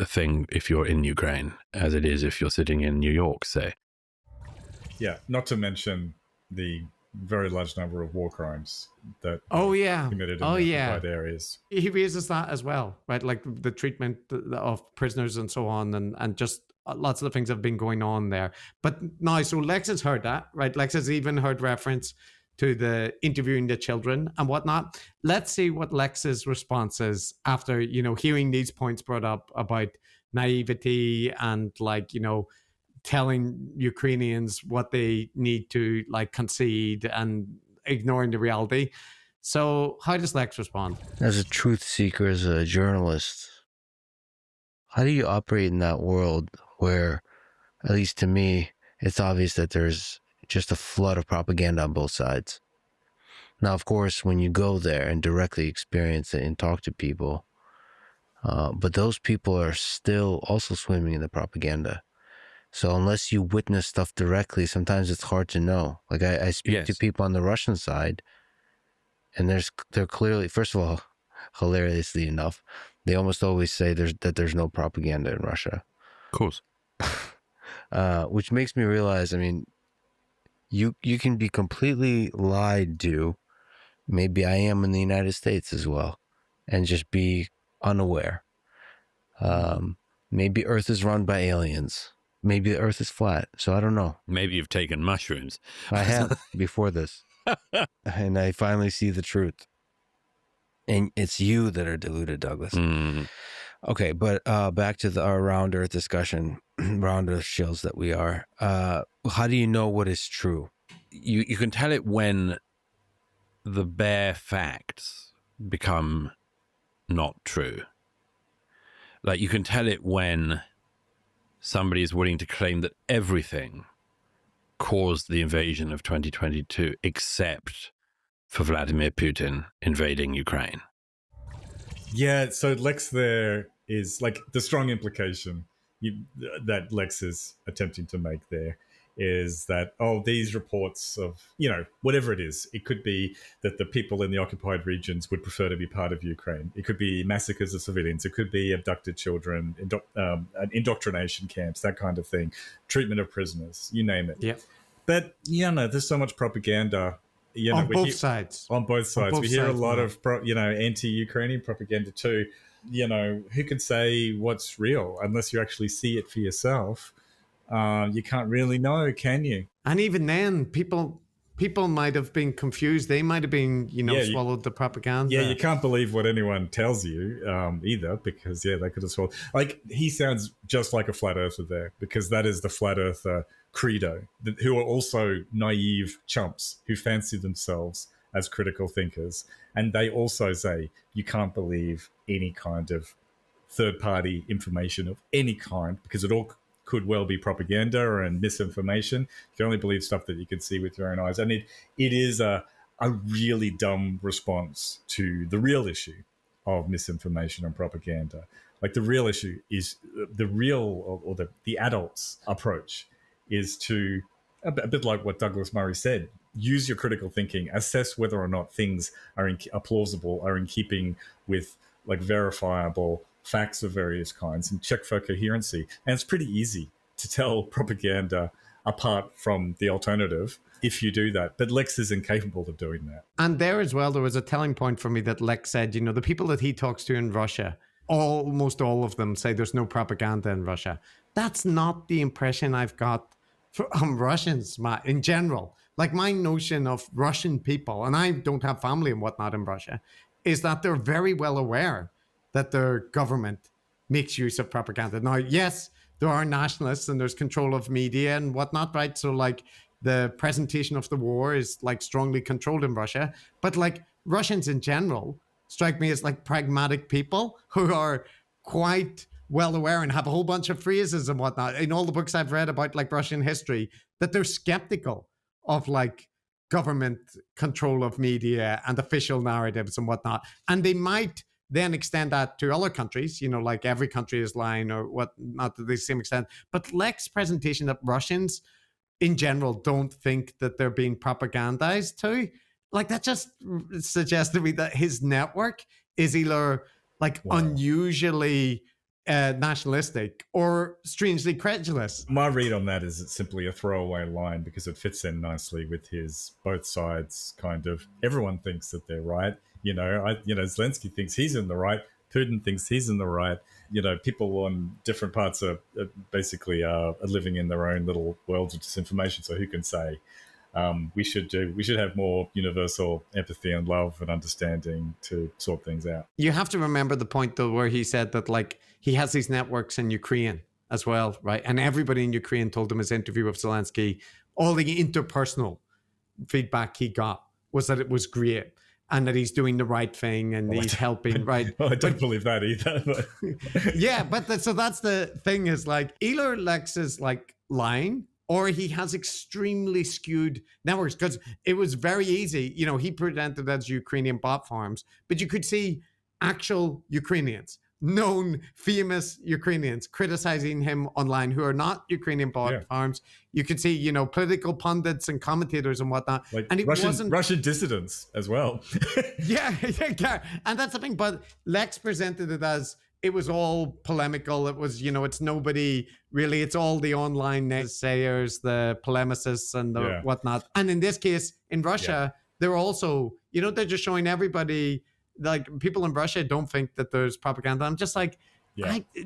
thing if you're in Ukraine as it is if you're sitting in New York, say. Yeah, not to mention the very large number of war crimes that committed in the occupied areas. He raises that as well, right? Like the treatment of prisoners and so on, and just lots of the things that have been going on there. But now, so Lex has heard that, right? Lex has even heard reference to the interviewing the children and whatnot. Let's see what Lex's response is after, hearing these points brought up about naivety and like, telling Ukrainians what they need to like concede and ignoring the reality. So how does Lex respond? As a truth seeker, as a journalist, how do you operate in that world where, at least to me, it's obvious that there's just a flood of propaganda on both sides? Now, of course, when you go there and directly experience it and talk to people, but those people are still also swimming in the propaganda. So unless you witness stuff directly, sometimes it's hard to know. Like I speak to people on the Russian side, and they're clearly, first of all, hilariously enough, they almost always say that there's no propaganda in Russia. Of course. Which makes me realize, I mean, you can be completely lied to. Maybe I am in the United States as well, and just be unaware. Maybe Earth is run by aliens. Maybe the Earth is flat. So I don't know. Maybe you've taken mushrooms. I have before this. And I finally see the truth. And it's you that are deluded, Douglas. Mm. Okay, but back to our round Earth discussion, round Earth shills that we are. How do you know what is true? You can tell it when the bare facts become not true. Like you can tell it when somebody is willing to claim that everything caused the invasion of 2022 except for Vladimir Putin invading Ukraine. Yeah, so Lex there is like the strong implication that Lex is attempting to make there is that, these reports of, whatever it is, it could be that the people in the occupied regions would prefer to be part of Ukraine. It could be massacres of civilians. It could be abducted children, indoctrination camps, that kind of thing, treatment of prisoners, you name it. Yeah. But, there's so much propaganda. On both sides. On both sides. We hear a lot of, anti-Ukrainian propaganda too. Who can say what's real unless you actually see it for yourself? You can't really know, can you? And even then, people might have been confused. They might have been, swallowed the propaganda. Yeah, you can't believe what anyone tells you either, because, they could have swallowed. Like, he sounds just like a flat earther there, because that is the flat earther credo, who are also naive chumps who fancy themselves as critical thinkers. And they also say you can't believe any kind of third-party information of any kind, because it all could well be propaganda and misinformation. You can only believe stuff that you can see with your own eyes. And it is a really dumb response to the real issue of misinformation and propaganda. Like the real issue is the adults' approach is to, a bit like what Douglas Murray said, use your critical thinking, assess whether or not things are plausible, are in keeping with like verifiable facts of various kinds, and check for coherency. And it's pretty easy to tell propaganda apart from the alternative if you do that. But Lex is incapable of doing that. And there as well, there was a telling point for me that Lex said, the people that he talks to in Russia, almost all of them say there's no propaganda in Russia. That's not the impression I've got from Russians, Matt, in general. Like my notion of Russian people, and I don't have family and whatnot in Russia, is that they're very well aware that their government makes use of propaganda. Now, yes, there are nationalists and there's control of media and whatnot, right? So like the presentation of the war is like strongly controlled in Russia, but like Russians in general strike me as like pragmatic people who are quite well aware and have a whole bunch of phrases and whatnot in all the books I've read about like Russian history, that they're skeptical of like government control of media and official narratives and whatnot. And they might then extend that to other countries, like every country is lying or what, not to the same extent. But Lex's presentation that Russians in general don't think that they're being propagandized to, like that just suggests to me that his network is either like unusually nationalistic or strangely credulous. My read on that is it's simply a throwaway line because it fits in nicely with his both sides kind of, everyone thinks that they're right. Zelensky thinks he's in the right. Putin thinks he's in the right. People on different parts are basically are living in their own little worlds of disinformation. So who can say? We should have more universal empathy and love and understanding to sort things out. You have to remember the point though, where he said that like he has these networks in Ukraine as well, right? And everybody in Ukraine told him his interview with Zelensky, all the interpersonal feedback he got was that it was great and that he's doing the right thing and he's helping, right? Well, I don't believe that either. But. Yeah, but so that's the thing is like either Lex is like lying or he has extremely skewed networks, because it was very easy. He presented as Ukrainian bot farms, but you could see actual Ukrainians, known famous Ukrainians criticizing him online who are not Ukrainian bot farms. You could see, political pundits and commentators and whatnot. Like and it wasn't Russian dissidents as well. yeah. And that's the thing. But Lex presented it as it was all polemical. It was, it's nobody really. It's all the online naysayers, the polemicists and the whatnot. And in this case, in Russia, they're also, they're just showing everybody, like people in Russia don't think that there's propaganda. I'm just like,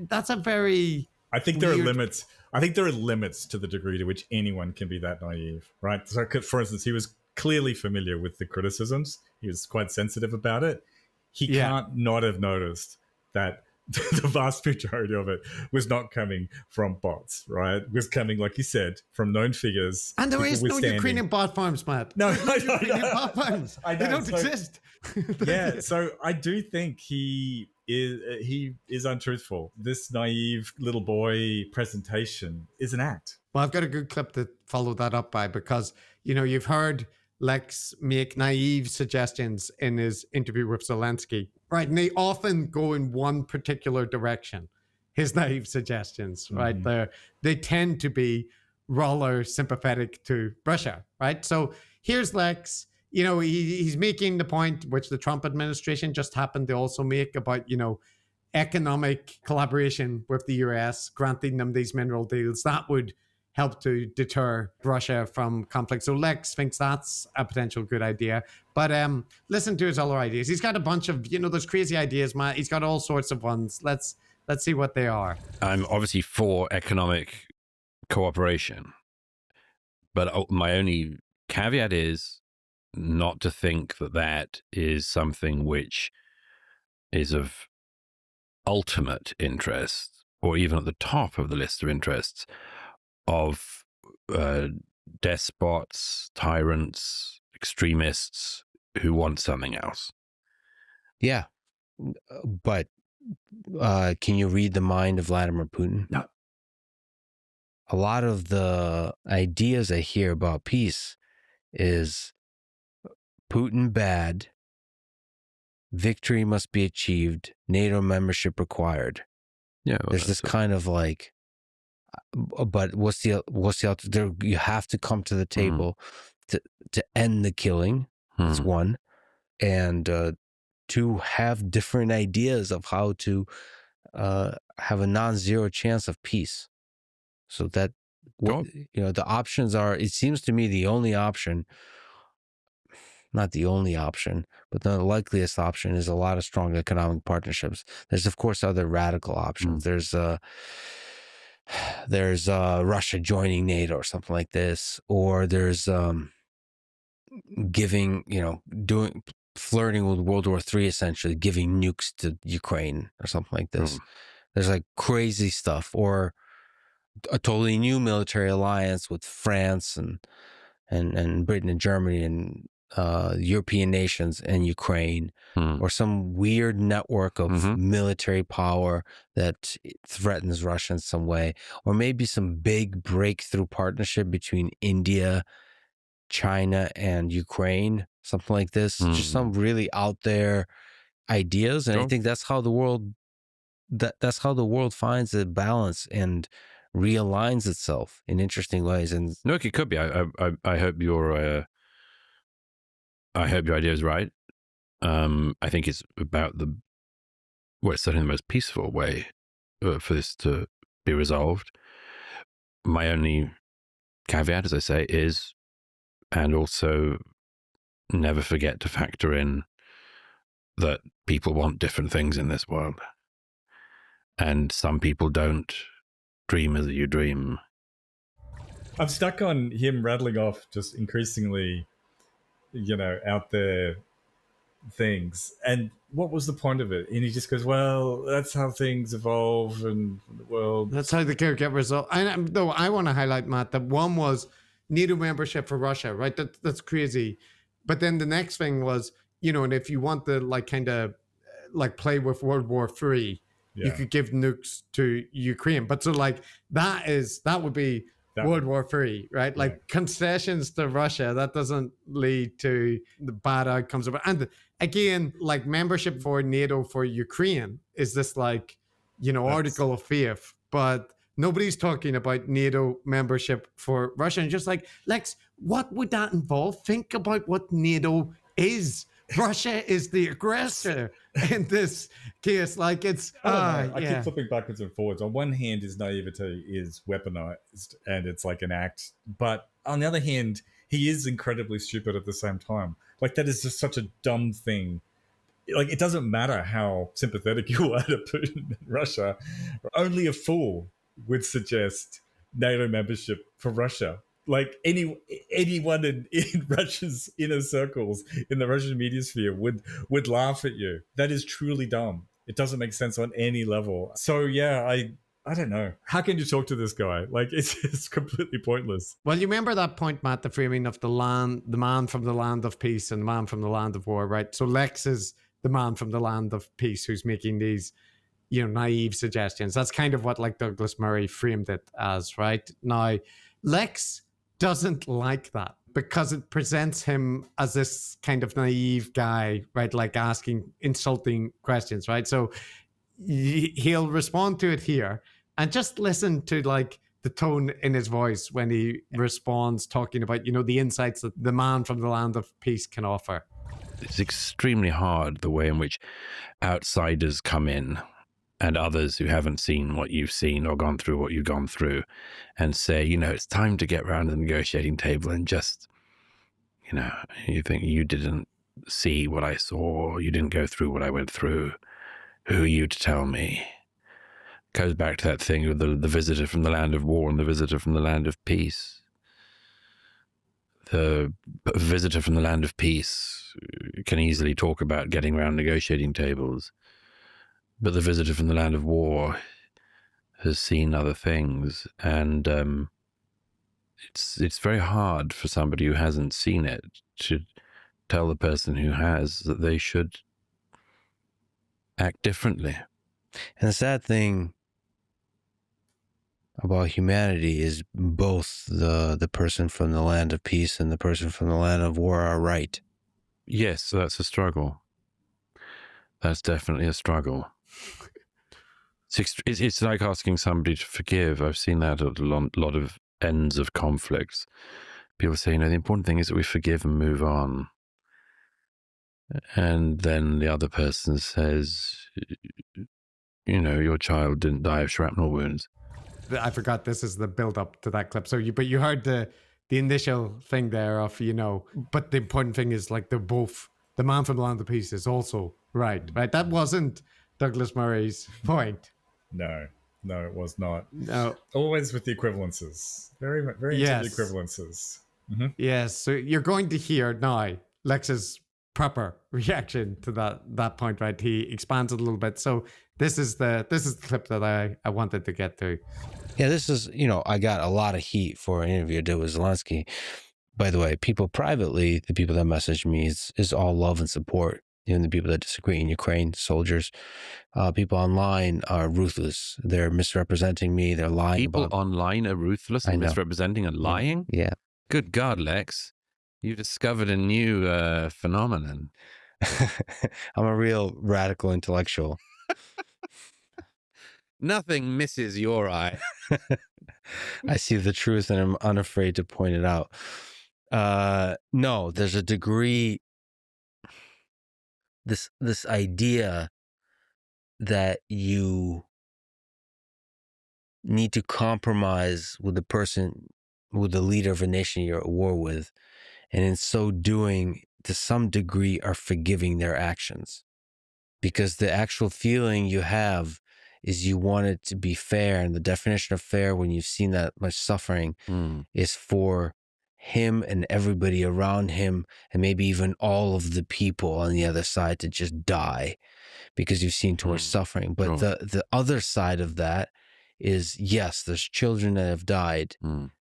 that's a very I think there are limits. I think there are limits to the degree to which anyone can be that naive, right? So, for instance, he was clearly familiar with the criticisms. He was quite sensitive about it. He can't not have noticed that the vast majority of it was not coming from bots, right? It was coming, like you said, from known figures. And there is no Ukrainian bot farms, Matt. No, Ukrainian bot farms. They don't exist. So I do think he is untruthful. This naive little boy presentation is an act. Well, I've got a good clip to follow that up by, because, you've heard Lex make naive suggestions in his interview with Zelensky, right? And they often go in one particular direction, his naive suggestions, right? They tend to be rather sympathetic to Russia, right? So here's Lex, he's making the point which the Trump administration just happened to also make about, economic collaboration with the US, granting them these mineral deals. That would help to deter Russia from conflict. So Lex thinks that's a potential good idea. But listen to his other ideas. He's got a bunch of, those crazy ideas, Matt. He's got all sorts of ones. Let's see what they are. I'm obviously for economic cooperation, but my only caveat is not to think that that is something which is of ultimate interest, or even at the top of the list of interests of despots, tyrants, extremists who want something else. Yeah, but can you read the mind of Vladimir Putin? No. A lot of the ideas I hear about peace is Putin bad, victory must be achieved, NATO membership required. Yeah, well, there's this kind of like, But what's the there? You have to come to the table to end the killing. That's one, and to have different ideas of how to have a non-zero chance of peace. So that the options are. It seems to me the only option, not the only option, but the likeliest option is a lot of strong economic partnerships. There's of course other radical options. There's Russia joining NATO or something like this, or there's flirting with World War III, essentially giving nukes to Ukraine or something like this. There's like crazy stuff, or a totally new military alliance with France and Britain and Germany and European nations and Ukraine, or some weird network of military power that threatens Russia in some way, or maybe some big breakthrough partnership between India, China, and Ukraine, something like this. Just some really out there ideas, and I think that's how the world finds a balance and realigns itself in interesting ways. And no, it could be. I hope your idea is right. I think it's about it's certainly the most peaceful way for this to be resolved. My only caveat, as I say, is, and also never forget to factor in that people want different things in this world. And some people don't dream as you dream. I'm stuck on him rattling off just increasingly, out there things. And what was the point of it? And he just goes, well, that's how things evolve and the world. That's how they get resolved. Though I want to highlight, Matt, that one was NATO membership for Russia, right? That's crazy. But then the next thing was, and if you want to play with World War III, you could give nukes to Ukraine. But so that would be World War III, right? Yeah. Like concessions to Russia, that doesn't lead to the bad outcomes of it. And again, like membership for NATO for Ukraine is this article of faith, but nobody's talking about NATO membership for Russia. And just like, Lex, what would that involve? Think about what NATO is. Russia is the aggressor in this case. Like it's, I keep flipping backwards and forwards. On one hand, his naivety is weaponized and it's like an act. But on the other hand, he is incredibly stupid at the same time. Like that is just such a dumb thing. Like it doesn't matter how sympathetic you are to Putin and Russia. Only a fool would suggest NATO membership for Russia. Like anyone in Russia's inner circles, in the Russian media sphere, would laugh at you. That is truly dumb. It doesn't make sense on any level. So yeah, I don't know. How can you talk to this guy? Like it's completely pointless. Well, you remember that point, Matt, the framing of the man from the land of peace and the man from the land of war, right? So Lex is the man from the land of peace who's making these, naive suggestions. That's kind of what Douglas Murray framed it as, right? Now, Lex doesn't like that because it presents him as this kind of naive guy, right? Like asking insulting questions, right? So he'll respond to it here, and just listen to the tone in his voice when he responds, talking about, the insights that the man from the land of peace can offer. It's extremely hard the way in which outsiders come in and others who haven't seen what you've seen or gone through what you've gone through and say, it's time to get around the negotiating table and just, you think you didn't see what I saw, you didn't go through what I went through. Who are you to tell me? Goes back to that thing of the visitor from the land of war and the visitor from the land of peace. The visitor from the land of peace can easily talk about getting around negotiating tables. But the visitor from the land of war has seen other things, and it's very hard for somebody who hasn't seen it to tell the person who has that they should act differently. And the sad thing about humanity is both the person from the land of peace and the person from the land of war are right. Yes, so that's a struggle. That's definitely a struggle. It's like asking somebody to forgive. I've seen that at a lot of ends of conflicts. People say, the important thing is that we forgive and move on. And then the other person says, your child didn't die of shrapnel wounds. I forgot this is the build up to that clip. So you heard the initial thing there of, but the important thing is like they're both, the man from the land of peace is also right? That wasn't Douglas Murray's point. No, it was not. No. Always with the equivalences. Very, very into the equivalences. Mm-hmm. Yes. So you're going to hear now Lex's proper reaction to that point, right? He expands it a little bit. So this is the clip that I wanted to get to. Yeah, this is, I got a lot of heat for an interview I did with Zelensky. By the way, people privately, the people that message me is all love and support. Even the people that disagree in Ukraine, soldiers, people online are ruthless. They're misrepresenting me. They're lying. People online are ruthless and misrepresenting and lying? Yeah. Good God, Lex. You discovered a new phenomenon. I'm a real radical intellectual. Nothing misses your eye. I see the truth and I'm unafraid to point it out. No, there's a degree, this idea that you need to compromise with the person, with the leader of a nation you're at war with, and in so doing, to some degree, are forgiving their actions. Because the actual feeling you have is you want it to be fair, and the definition of fair, when you've seen that much suffering, is for him and everybody around him, and maybe even all of the people on the other side, to just die because you've seen too much suffering. But the other side of that is, yes, there's children that have died,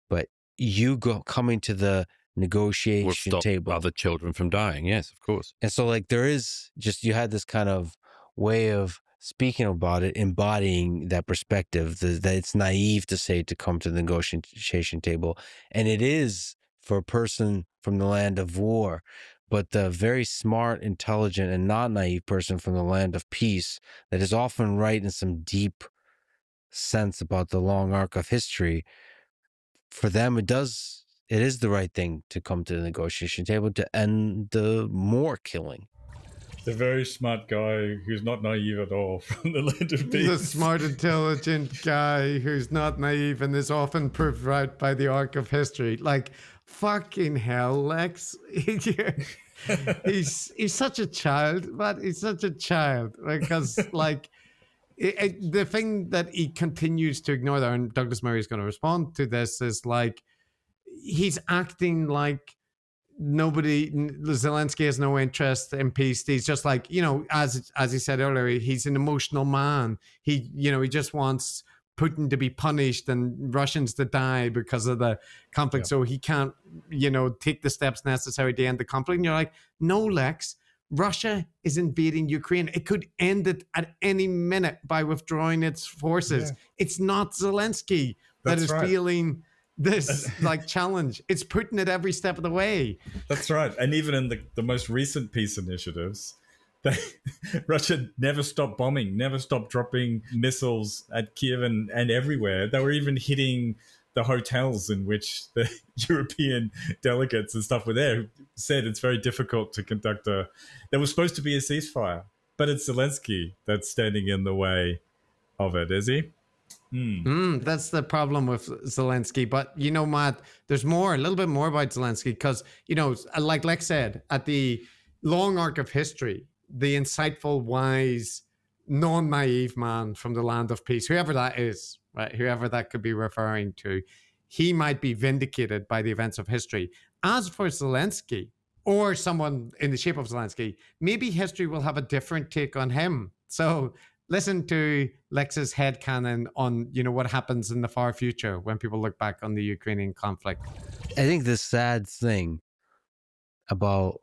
but you coming to the negotiation table, other children from dying. Yes, of course. And so there is just, you had this kind of way of speaking about it, embodying that perspective, that it's naive to say to come to the negotiation table. And it is for a person from the land of war, but the very smart, intelligent, and not naive person from the land of peace that is often right in some deep sense about the long arc of history, for them it is the right thing to come to the negotiation table to end the more killing. The very smart guy who's not naive at all from the land of peace. The smart, intelligent guy who's not naive and is often proved right by the arc of history. Like, fucking hell, Lex. He's such a child, but he's such a child. Because, the thing that he continues to ignore there, and Douglas Murray is going to respond to this, is he's acting like Zelensky has no interest in peace. He's just as he said earlier, he's an emotional man. He just wants Putin to be punished and Russians to die because of the conflict. So he can't, take the steps necessary to end the conflict. And you're like, no, Lex, Russia is invading Ukraine. It could end it at any minute by withdrawing its forces. Yeah. It's not Zelensky that is feeling this challenge. It's Putin at every step of the way. That's right. And even in the most recent peace initiatives, Russia never stopped bombing, never stopped dropping missiles at Kiev and everywhere. They were even hitting the hotels in which the European delegates and stuff were there, who said it's very difficult to conduct there was supposed to be a ceasefire, but it's Zelensky that's standing in the way of it, is he? That's the problem with Zelensky. But, Matt, there's a little bit more about Zelensky because, like Lex said, at the long arc of history, the insightful, wise, non-naive man from the land of peace, whoever that is, right, whoever that could be referring to, he might be vindicated by the events of history. As for Zelensky, or someone in the shape of Zelensky, maybe history will have a different take on him. So listen to Lex's headcanon on, what happens in the far future when people look back on the Ukrainian conflict. I think the sad thing about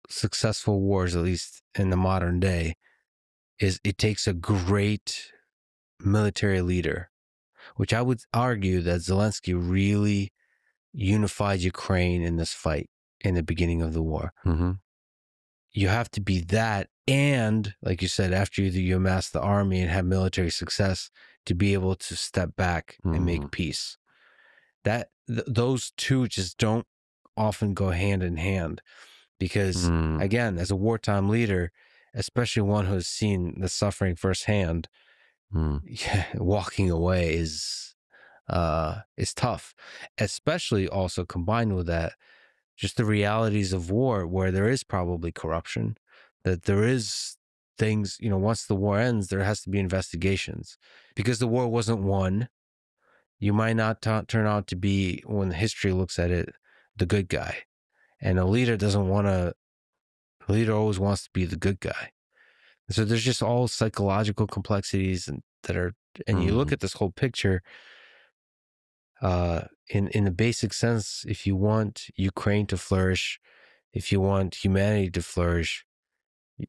successful wars, at least in the modern day, is it takes a great military leader, which I would argue that Zelensky really unified Ukraine in this fight in the beginning of the war. Mm-hmm. You have to be that And like you said, after you amass the army and have military success, to be able to step back and make peace. Those two just don't often go hand in hand, because again, as a wartime leader, especially one who's seen the suffering firsthand, walking away is tough, especially also combined with that, just the realities of war, where there is probably corruption, that there is things, once the war ends, there has to be investigations, because the war wasn't won. You might not turn out to be, when history looks at it, the good guy. And a leader always wants to be the good guy. So there's just all psychological complexities and you look at this whole picture, in the basic sense, if you want Ukraine to flourish, if you want humanity to flourish,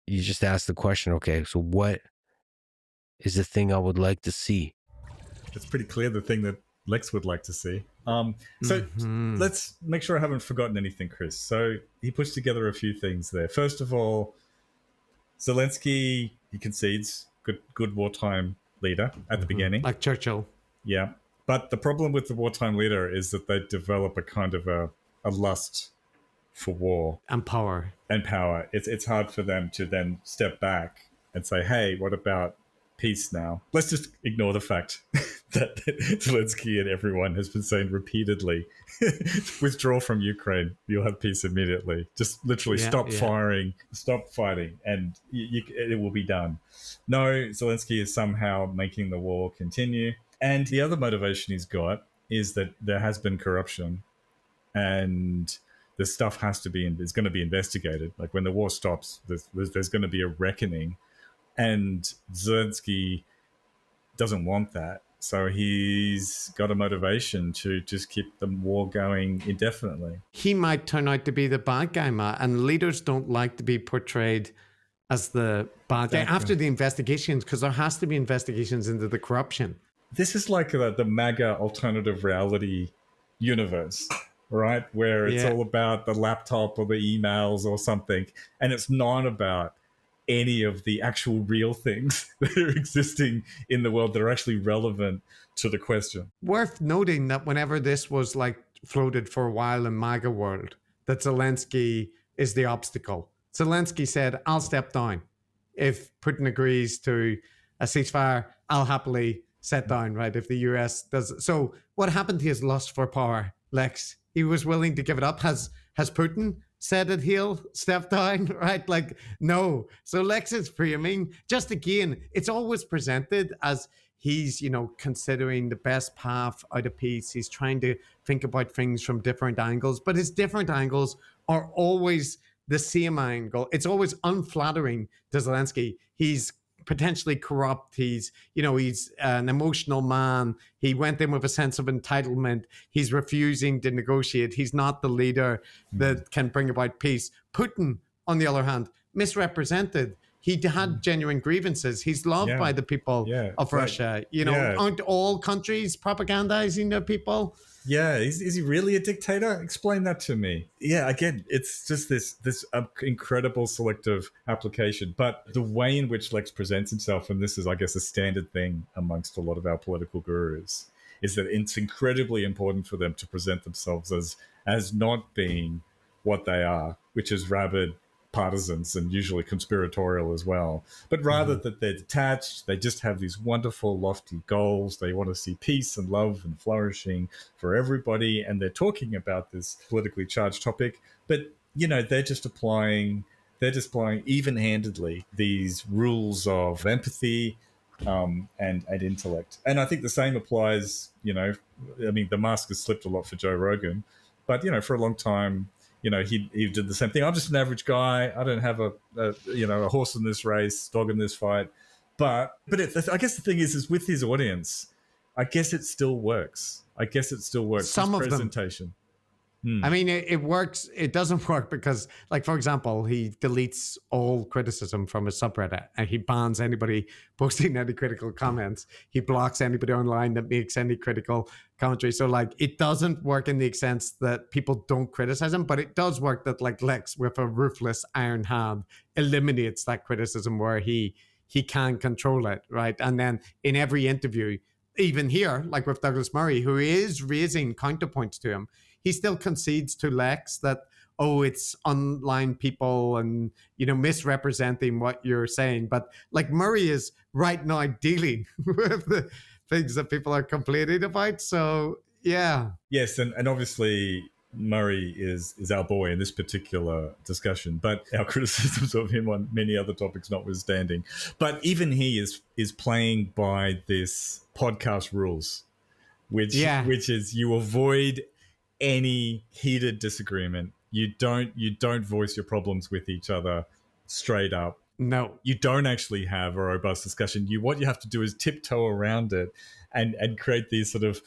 you just ask the question, okay, so what is the thing I would like to see? It's pretty clear the thing that Lex would like to see. So let's make sure I haven't forgotten anything, Chris. So he puts together a few things there. First of all, Zelensky, he concedes, good wartime leader at the beginning. Like Churchill. Yeah. But the problem with the wartime leader is that they develop a kind of a lust for war. And power. It's hard for them to then step back and say, hey, what about peace now? Let's just ignore the fact that Zelensky and everyone has been saying repeatedly, withdraw from Ukraine, you'll have peace immediately. Just literally stop firing, stop fighting, and it will be done. No, Zelensky is somehow making the war continue. And the other motivation he's got is that there has been corruption, and this stuff is going to be investigated. Like when the war stops, there's going to be a reckoning. And Zelensky doesn't want that. So he's got a motivation to just keep the war going indefinitely. He might turn out to be the bad guy, Matt, and leaders don't like to be portrayed as the bad guy after the investigations, because there has to be investigations into the corruption. This is like the MAGA alternative reality universe, right? Where it's all about the laptop or the emails or something, and it's not about any of the actual real things that are existing in the world that are actually relevant to the question. Worth noting that whenever this was floated for a while in MAGA world, that Zelensky is the obstacle. Zelensky said, I'll step down. If Putin agrees to a ceasefire, I'll happily set down, right? If the US does. So what happened to his lust for power, Lex? He was willing to give it up. Has Putin said that he'll step down, right? No. So Lex is framing, just again, it's always presented as he's, considering the best path out of peace. He's trying to think about things from different angles, but his different angles are always the same angle. It's always unflattering to Zelensky. He's potentially corrupt. He's an emotional man. He went in with a sense of entitlement. He's refusing to negotiate. He's not the leader that can bring about peace. Putin, on the other hand, misrepresented. He had genuine grievances. He's loved by the people of Russia. Aren't all countries propagandizing their people? Yeah, is he really a dictator? Explain that to me. Yeah, again, it's just this incredible selective application. But the way in which Lex presents himself, and this is, I guess, a standard thing amongst a lot of our political gurus, is that it's incredibly important for them to present themselves as not being what they are, which is rabid partisans and usually conspiratorial as well, but rather that they're detached. They just have these wonderful lofty goals. They want to see peace and love and flourishing for everybody, and they're talking about this politically charged topic, but they're just applying even-handedly these rules of empathy and intellect. And I think the same applies, the mask has slipped a lot for Joe Rogan, but for a long time, he did the same thing. I'm just an average guy. I don't have a horse in this race, dog in this fight. But I guess the thing is with his audience, I guess it still works. Some of presentation. I mean, it works. It doesn't work because, like, for example, he deletes all criticism from his subreddit and he bans anybody posting any critical comments. He blocks anybody online that makes any critical commentary. So, like, it doesn't work in the sense that people don't criticize him, but it does work that, like, Lex, with a ruthless iron hand, eliminates that criticism where he can control it, right? And then in every interview, even here, like with Douglas Murray, who is raising counterpoints to him, he still concedes to Lex that, oh, it's online people and, misrepresenting what you're saying. But like Murray is right now dealing with the things that people are complaining about. So, yeah. Yes, and obviously Murray is our boy in this particular discussion, but our criticisms of him on many other topics notwithstanding. But even he is playing by this podcast rules, which is you avoid any heated disagreement. You don't voice your problems with each other straight up. No. You don't actually have a robust discussion. What you have to do is tiptoe around it and create these sort of,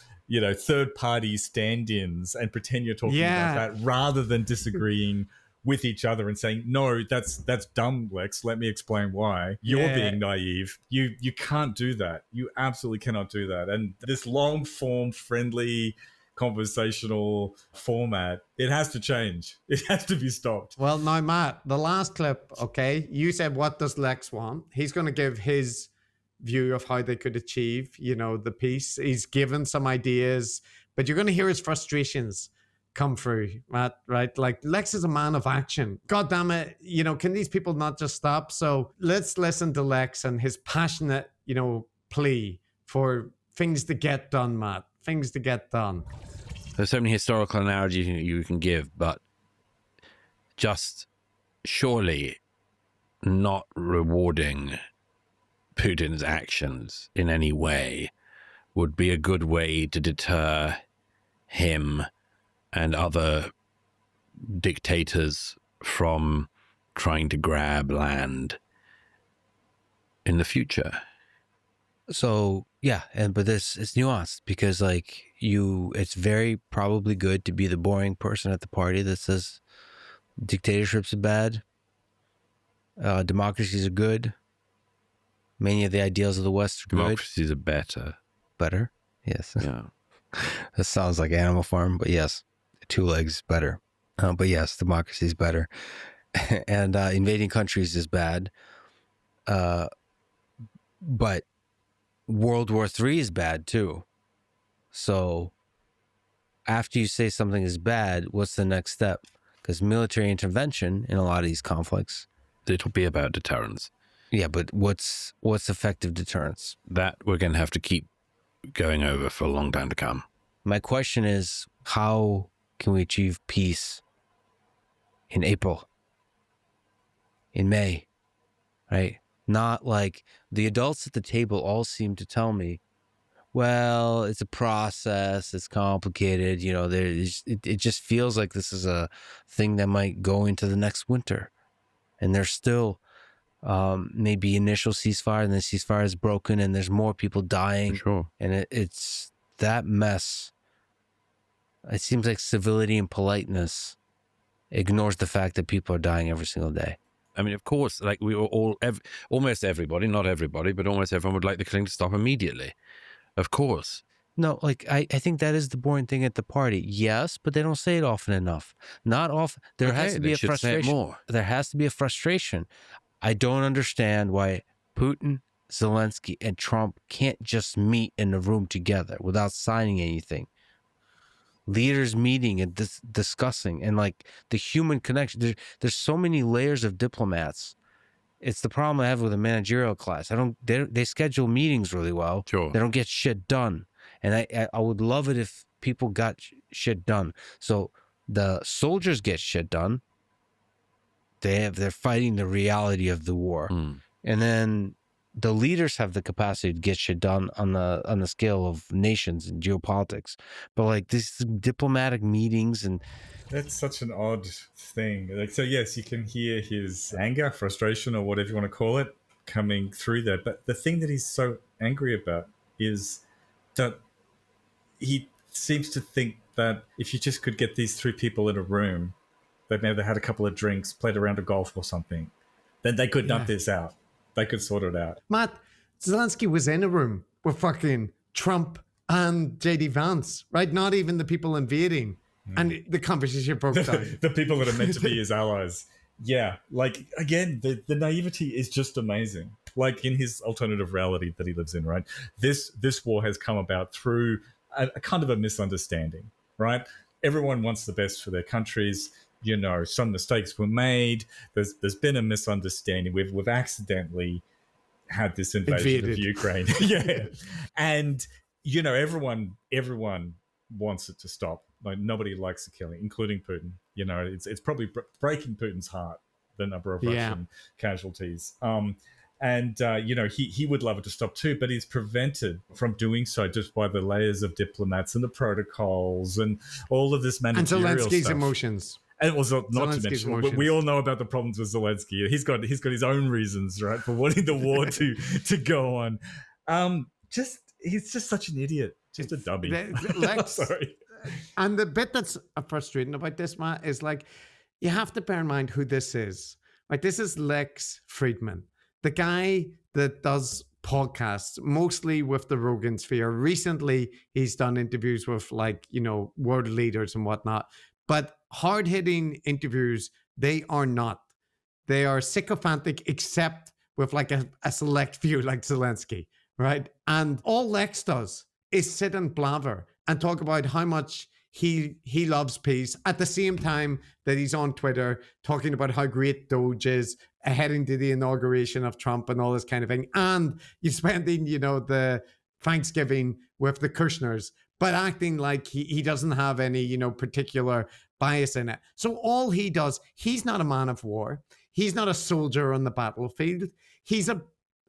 third party stand-ins and pretend you're talking about that rather than disagreeing with each other and saying, no, that's dumb, Lex. Let me explain why. You're being naive. You can't do that. You absolutely cannot do that. And this long form, friendly, conversational format, it has to change. It has to be stopped. Well, now, Matt, the last clip, okay, you said, what does Lex want? He's going to give his view of how they could achieve, the peace. He's given some ideas, but you're going to hear his frustrations come through, Matt, right? Like, Lex is a man of action. God damn it, can these people not just stop? So let's listen to Lex and his passionate, plea for things to get done, Matt. Things to get done. There's so many historical analogies you can give, but just surely not rewarding Putin's actions in any way would be a good way to deter him and other dictators from trying to grab land in the future. So yeah, but this is nuanced because it's very probably good to be the boring person at the party that says dictatorships are bad, democracies are good, many of the ideals of the West are good. Democracies are better. Better, yes. Yeah. That sounds like Animal Farm, but yes, 2 legs better. But yes, democracy is better, and invading countries is bad. But World War III is bad too. So after you say something is bad, what's the next step? Because military intervention in a lot of these conflicts, it'll be about deterrence. Yeah, but what's effective deterrence? That we're going to have to keep going over for a long time to come. My question is, how can we achieve peace in April, in May, right? Not like the adults at the table all seem to tell me, well, it's a process, it's complicated, it just feels like this is a thing that might go into the next winter. And there's still maybe initial ceasefire, and the ceasefire is broken, and there's more people dying. Sure. And it's that mess. It seems like civility and politeness ignores the fact that people are dying every single day. I mean, of course, like we were almost everybody, not everybody, but almost everyone would like the killing to stop immediately. Of course. No, I think that is the boring thing at the party. Yes, but they don't say it often enough. Not often. There has to be a frustration. More. There has to be a frustration. I don't understand why Putin, Zelensky, and Trump can't just meet in a room together without signing anything. Leaders meeting and discussing, and the human connection. There's so many layers of diplomats. It's the problem I have with the managerial class. They schedule meetings really well. Sure. They don't get shit done. And I would love it if people got shit done. So the soldiers get shit done. They're fighting the reality of the war. And then the leaders have the capacity to get shit done on the scale of nations and geopolitics. But these diplomatic meetings, and that's such an odd thing. So yes, you can hear his anger, frustration, or whatever you want to call it, coming through there. But the thing that he's so angry about is that he seems to think that if you just could get these three people in a room, they maybe had a couple of drinks, played a round of golf or something, then they could nut this out. They could sort it out. Matt, Zelensky was in a room with fucking Trump and JD Vance, right? Not even the people invading. And the conversation broke down. The people that are meant to be his allies. Yeah, like, again, the naivety is just amazing. Like, in his alternative reality that he lives in, right? This war has come about through a kind of a misunderstanding, right? Everyone wants the best for their countries. You know, some mistakes were made. There's been a misunderstanding. We've accidentally had this invasion of Ukraine. Yeah. And, you know, everyone wants it to stop. Like, nobody likes the killing, including Putin. You know, it's probably breaking Putin's heart, the number of Russian casualties. You know, he would love it to stop too, but he's prevented from doing so just by the layers of diplomats and the protocols and all of this managerial and Zelensky's stuff. emotions. And it was not to mention, emotions. We all know about the problems with Zelensky. He's got his own reasons, right, for wanting the war to go on. He's just such an idiot, just a dummy. Sorry. And the bit that's frustrating about this, Matt, is like, you have to bear in mind who this is. Like, this is Lex Fridman, the guy that does podcasts, mostly with the Rogan sphere. Recently, he's done interviews with, like, you know, world leaders and whatnot. But hard-hitting interviews, they are not. They are sycophantic, except with like a select few like Zelensky, right? And all Lex does is sit and blather and talk about how much he loves peace at the same time that he's on Twitter talking about how great Doge is, heading to the inauguration of Trump and all this kind of thing. And you're spending, you know, the Thanksgiving with the Kushners, but acting like he doesn't have any, you know, particular bias in it. So all he does, he's not a man of war. He's not a soldier on the battlefield. He's a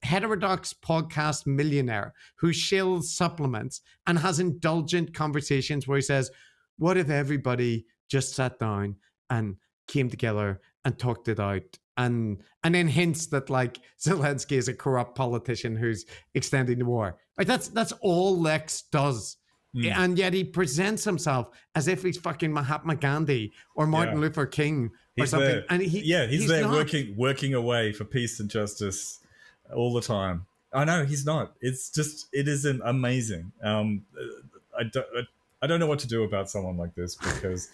heterodox podcast millionaire who shills supplements and has indulgent conversations where he says, what if everybody just sat down and came together and talked it out? And then hints that, like, Zelensky is a corrupt politician who's extending the war. Like, that's all Lex does. And yet he presents himself as if he's fucking Mahatma Gandhi or Martin Luther King or something. There. And he's there not. working away for peace and justice all the time. I know he's not. It's just, it is amazing. I don't know what to do about someone like this because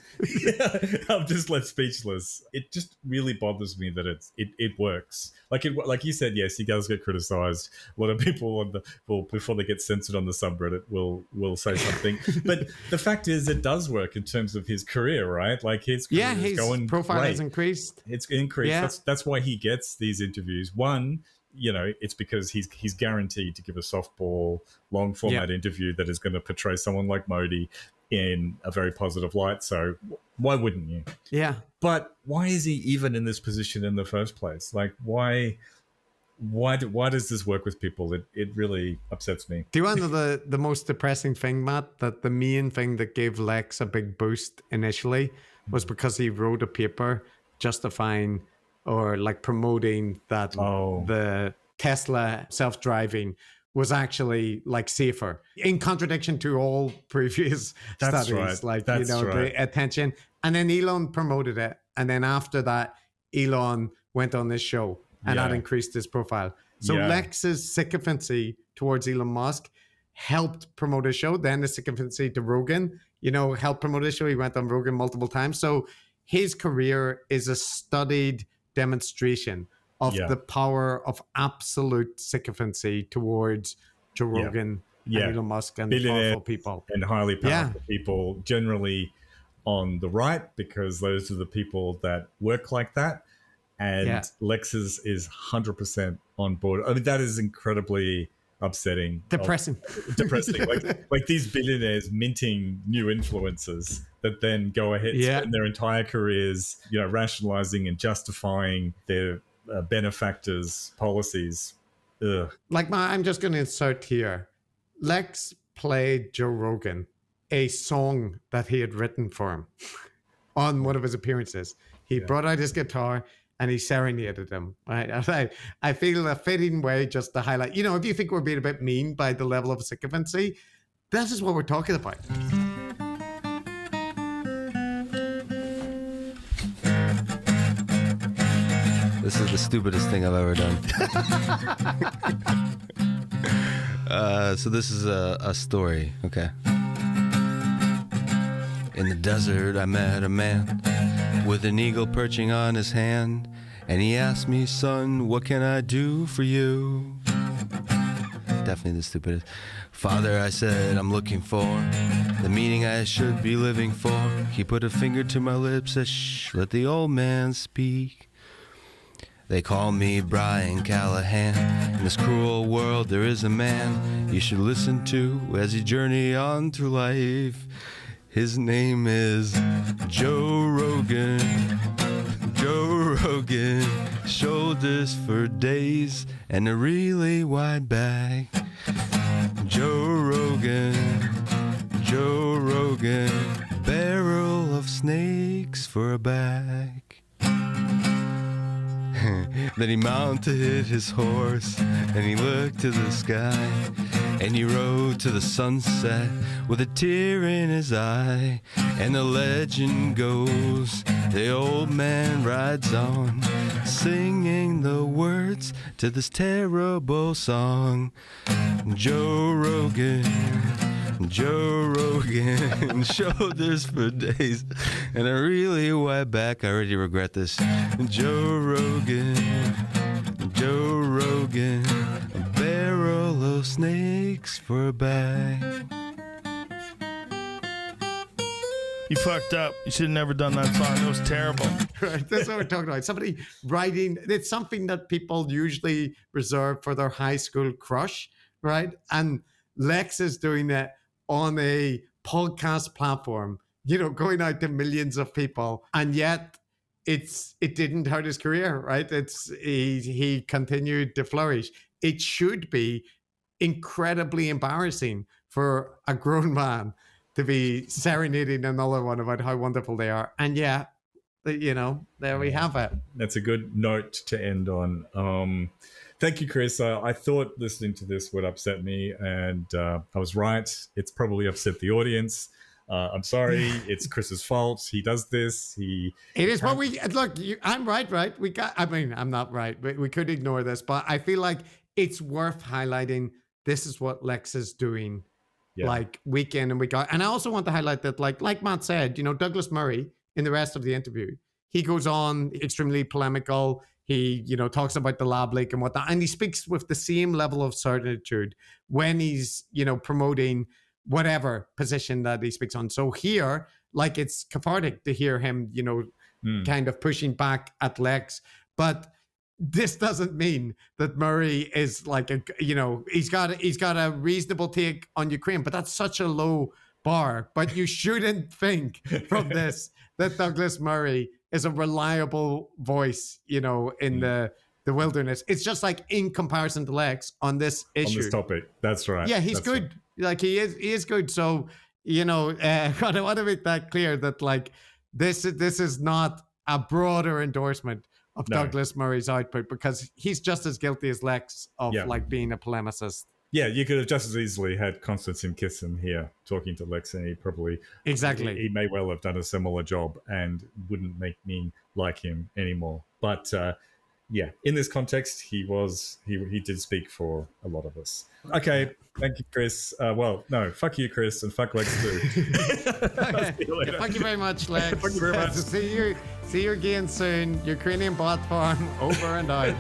I'm just left speechless. It just really bothers me that it works. Like you said, yes, he does get criticized. A lot of people before they get censored on the subreddit will say something. But the fact is, it does work in terms of his career, right? Like his career is going profile great. has increased. It's increased. Yeah. That's why he gets these interviews. One, you know, it's because he's guaranteed to give a softball, long format interview that is going to portray someone like Modi in a very positive light. So why wouldn't you? Yeah. But why is he even in this position in the first place? Like, why does this work with people? It really upsets me. Do you want to know the most depressing thing, Matt? That the main thing that gave Lex a big boost initially was because he wrote a paper justifying or like promoting that the Tesla self-driving was actually like safer, in contradiction to all previous studies. Right. Like, That's you know, right. the attention. And then Elon promoted it. And then after that, Elon went on this show and that increased his profile. So Lex's sycophancy towards Elon Musk helped promote his show. Then the sycophancy to Rogan, you know, helped promote his show. He went on Rogan multiple times. So his career is a studied demonstration of the power of absolute sycophancy towards Joe Rogan and Elon Musk and powerful people. And highly powerful people, generally on the right, because those are the people that work like that. And Lex is 100% on board. I mean, that is incredibly upsetting. Depressing. Like these billionaires minting new influencers that then go ahead and spend their entire careers, you know, rationalizing and justifying their benefactors' policies. Ugh. Like, I'm just going to insert here. Lex played Joe Rogan a song that he had written for him on one of his appearances. He brought out his guitar and he serenaded him. Right? I feel a fitting way just to highlight, you know, if you think we're being a bit mean by the level of sycophancy, this is what we're talking about. This is the stupidest thing I've ever done. So this is a story, okay? In the desert, I met a man with an eagle perching on his hand, and he asked me, son, what can I do for you? Definitely the stupidest. Father, I said, I'm looking for the meaning I should be living for. He put a finger to my lips, said, shh, let the old man speak. They call me Brian Callahan. In this cruel world, there is a man you should listen to as you journey on through life. His name is Joe Rogan. Joe Rogan. Shoulders for days and a really wide back. Joe Rogan. Joe Rogan. Barrel of snakes for a back. Then he mounted his horse and he looked to the sky and he rode to the sunset with a tear in his eye. And the legend goes, the old man rides on, singing the words to this terrible song. Joe Rogan, Joe Rogan, shoulders for days and a really wide back. I already regret this. Joe Rogan, Joe Rogan, a barrel of snakes for a bag. You fucked up. You should have never done that song. It was terrible. Right, that's what we're talking about. Somebody writing, it's something that people usually reserve for their high school crush, right? And Lex is doing that on a podcast platform, you know, going out to millions of people, and yet it didn't hurt his career, right? He continued to flourish. It should be incredibly embarrassing for a grown man to be serenading another one about how wonderful they are, and yeah, you know, there we have it. That's a good note to end on. Thank you, Chris. I thought listening to this would upset me, and I was right. It's probably upset the audience. I'm sorry. It's Chris's fault. He does this. It is what we look. I'm right. We got. I mean, I'm not right. We could ignore this, but I feel like it's worth highlighting. This is what Lex is doing, like week in and week out. And I also want to highlight that, like Matt said, you know, Douglas Murray in the rest of the interview, he goes on extremely polemical. He, you know, talks about the lab leak and whatnot, and he speaks with the same level of certitude when he's, you know, promoting whatever position that he speaks on. So here, like, it's cathartic to hear him, you know, kind of pushing back at Lex. But this doesn't mean that Murray is like you know, he's got a reasonable take on Ukraine, but that's such a low bar. But you shouldn't think from this that Douglas Murray is a reliable voice, you know, in the wilderness. It's just like in comparison to Lex on this issue. On this topic. That's right. Yeah, he's good. Right. Like he is good. So, you know, I want to make that clear that like this is not a broader endorsement of Douglas Murray's output, because he's just as guilty as Lex of like being a polemicist. Yeah, you could have just as easily had Konstantin Kisin here talking to Lex, and he probably he may well have done a similar job and wouldn't make me like him anymore. But yeah, in this context, he did speak for a lot of us. Okay, thank you, Chris. Well, no, fuck you, Chris, and fuck Lex too. Yeah, thank you very much, Lex. Thank you very much. See you again soon. Ukrainian bot farm over and out.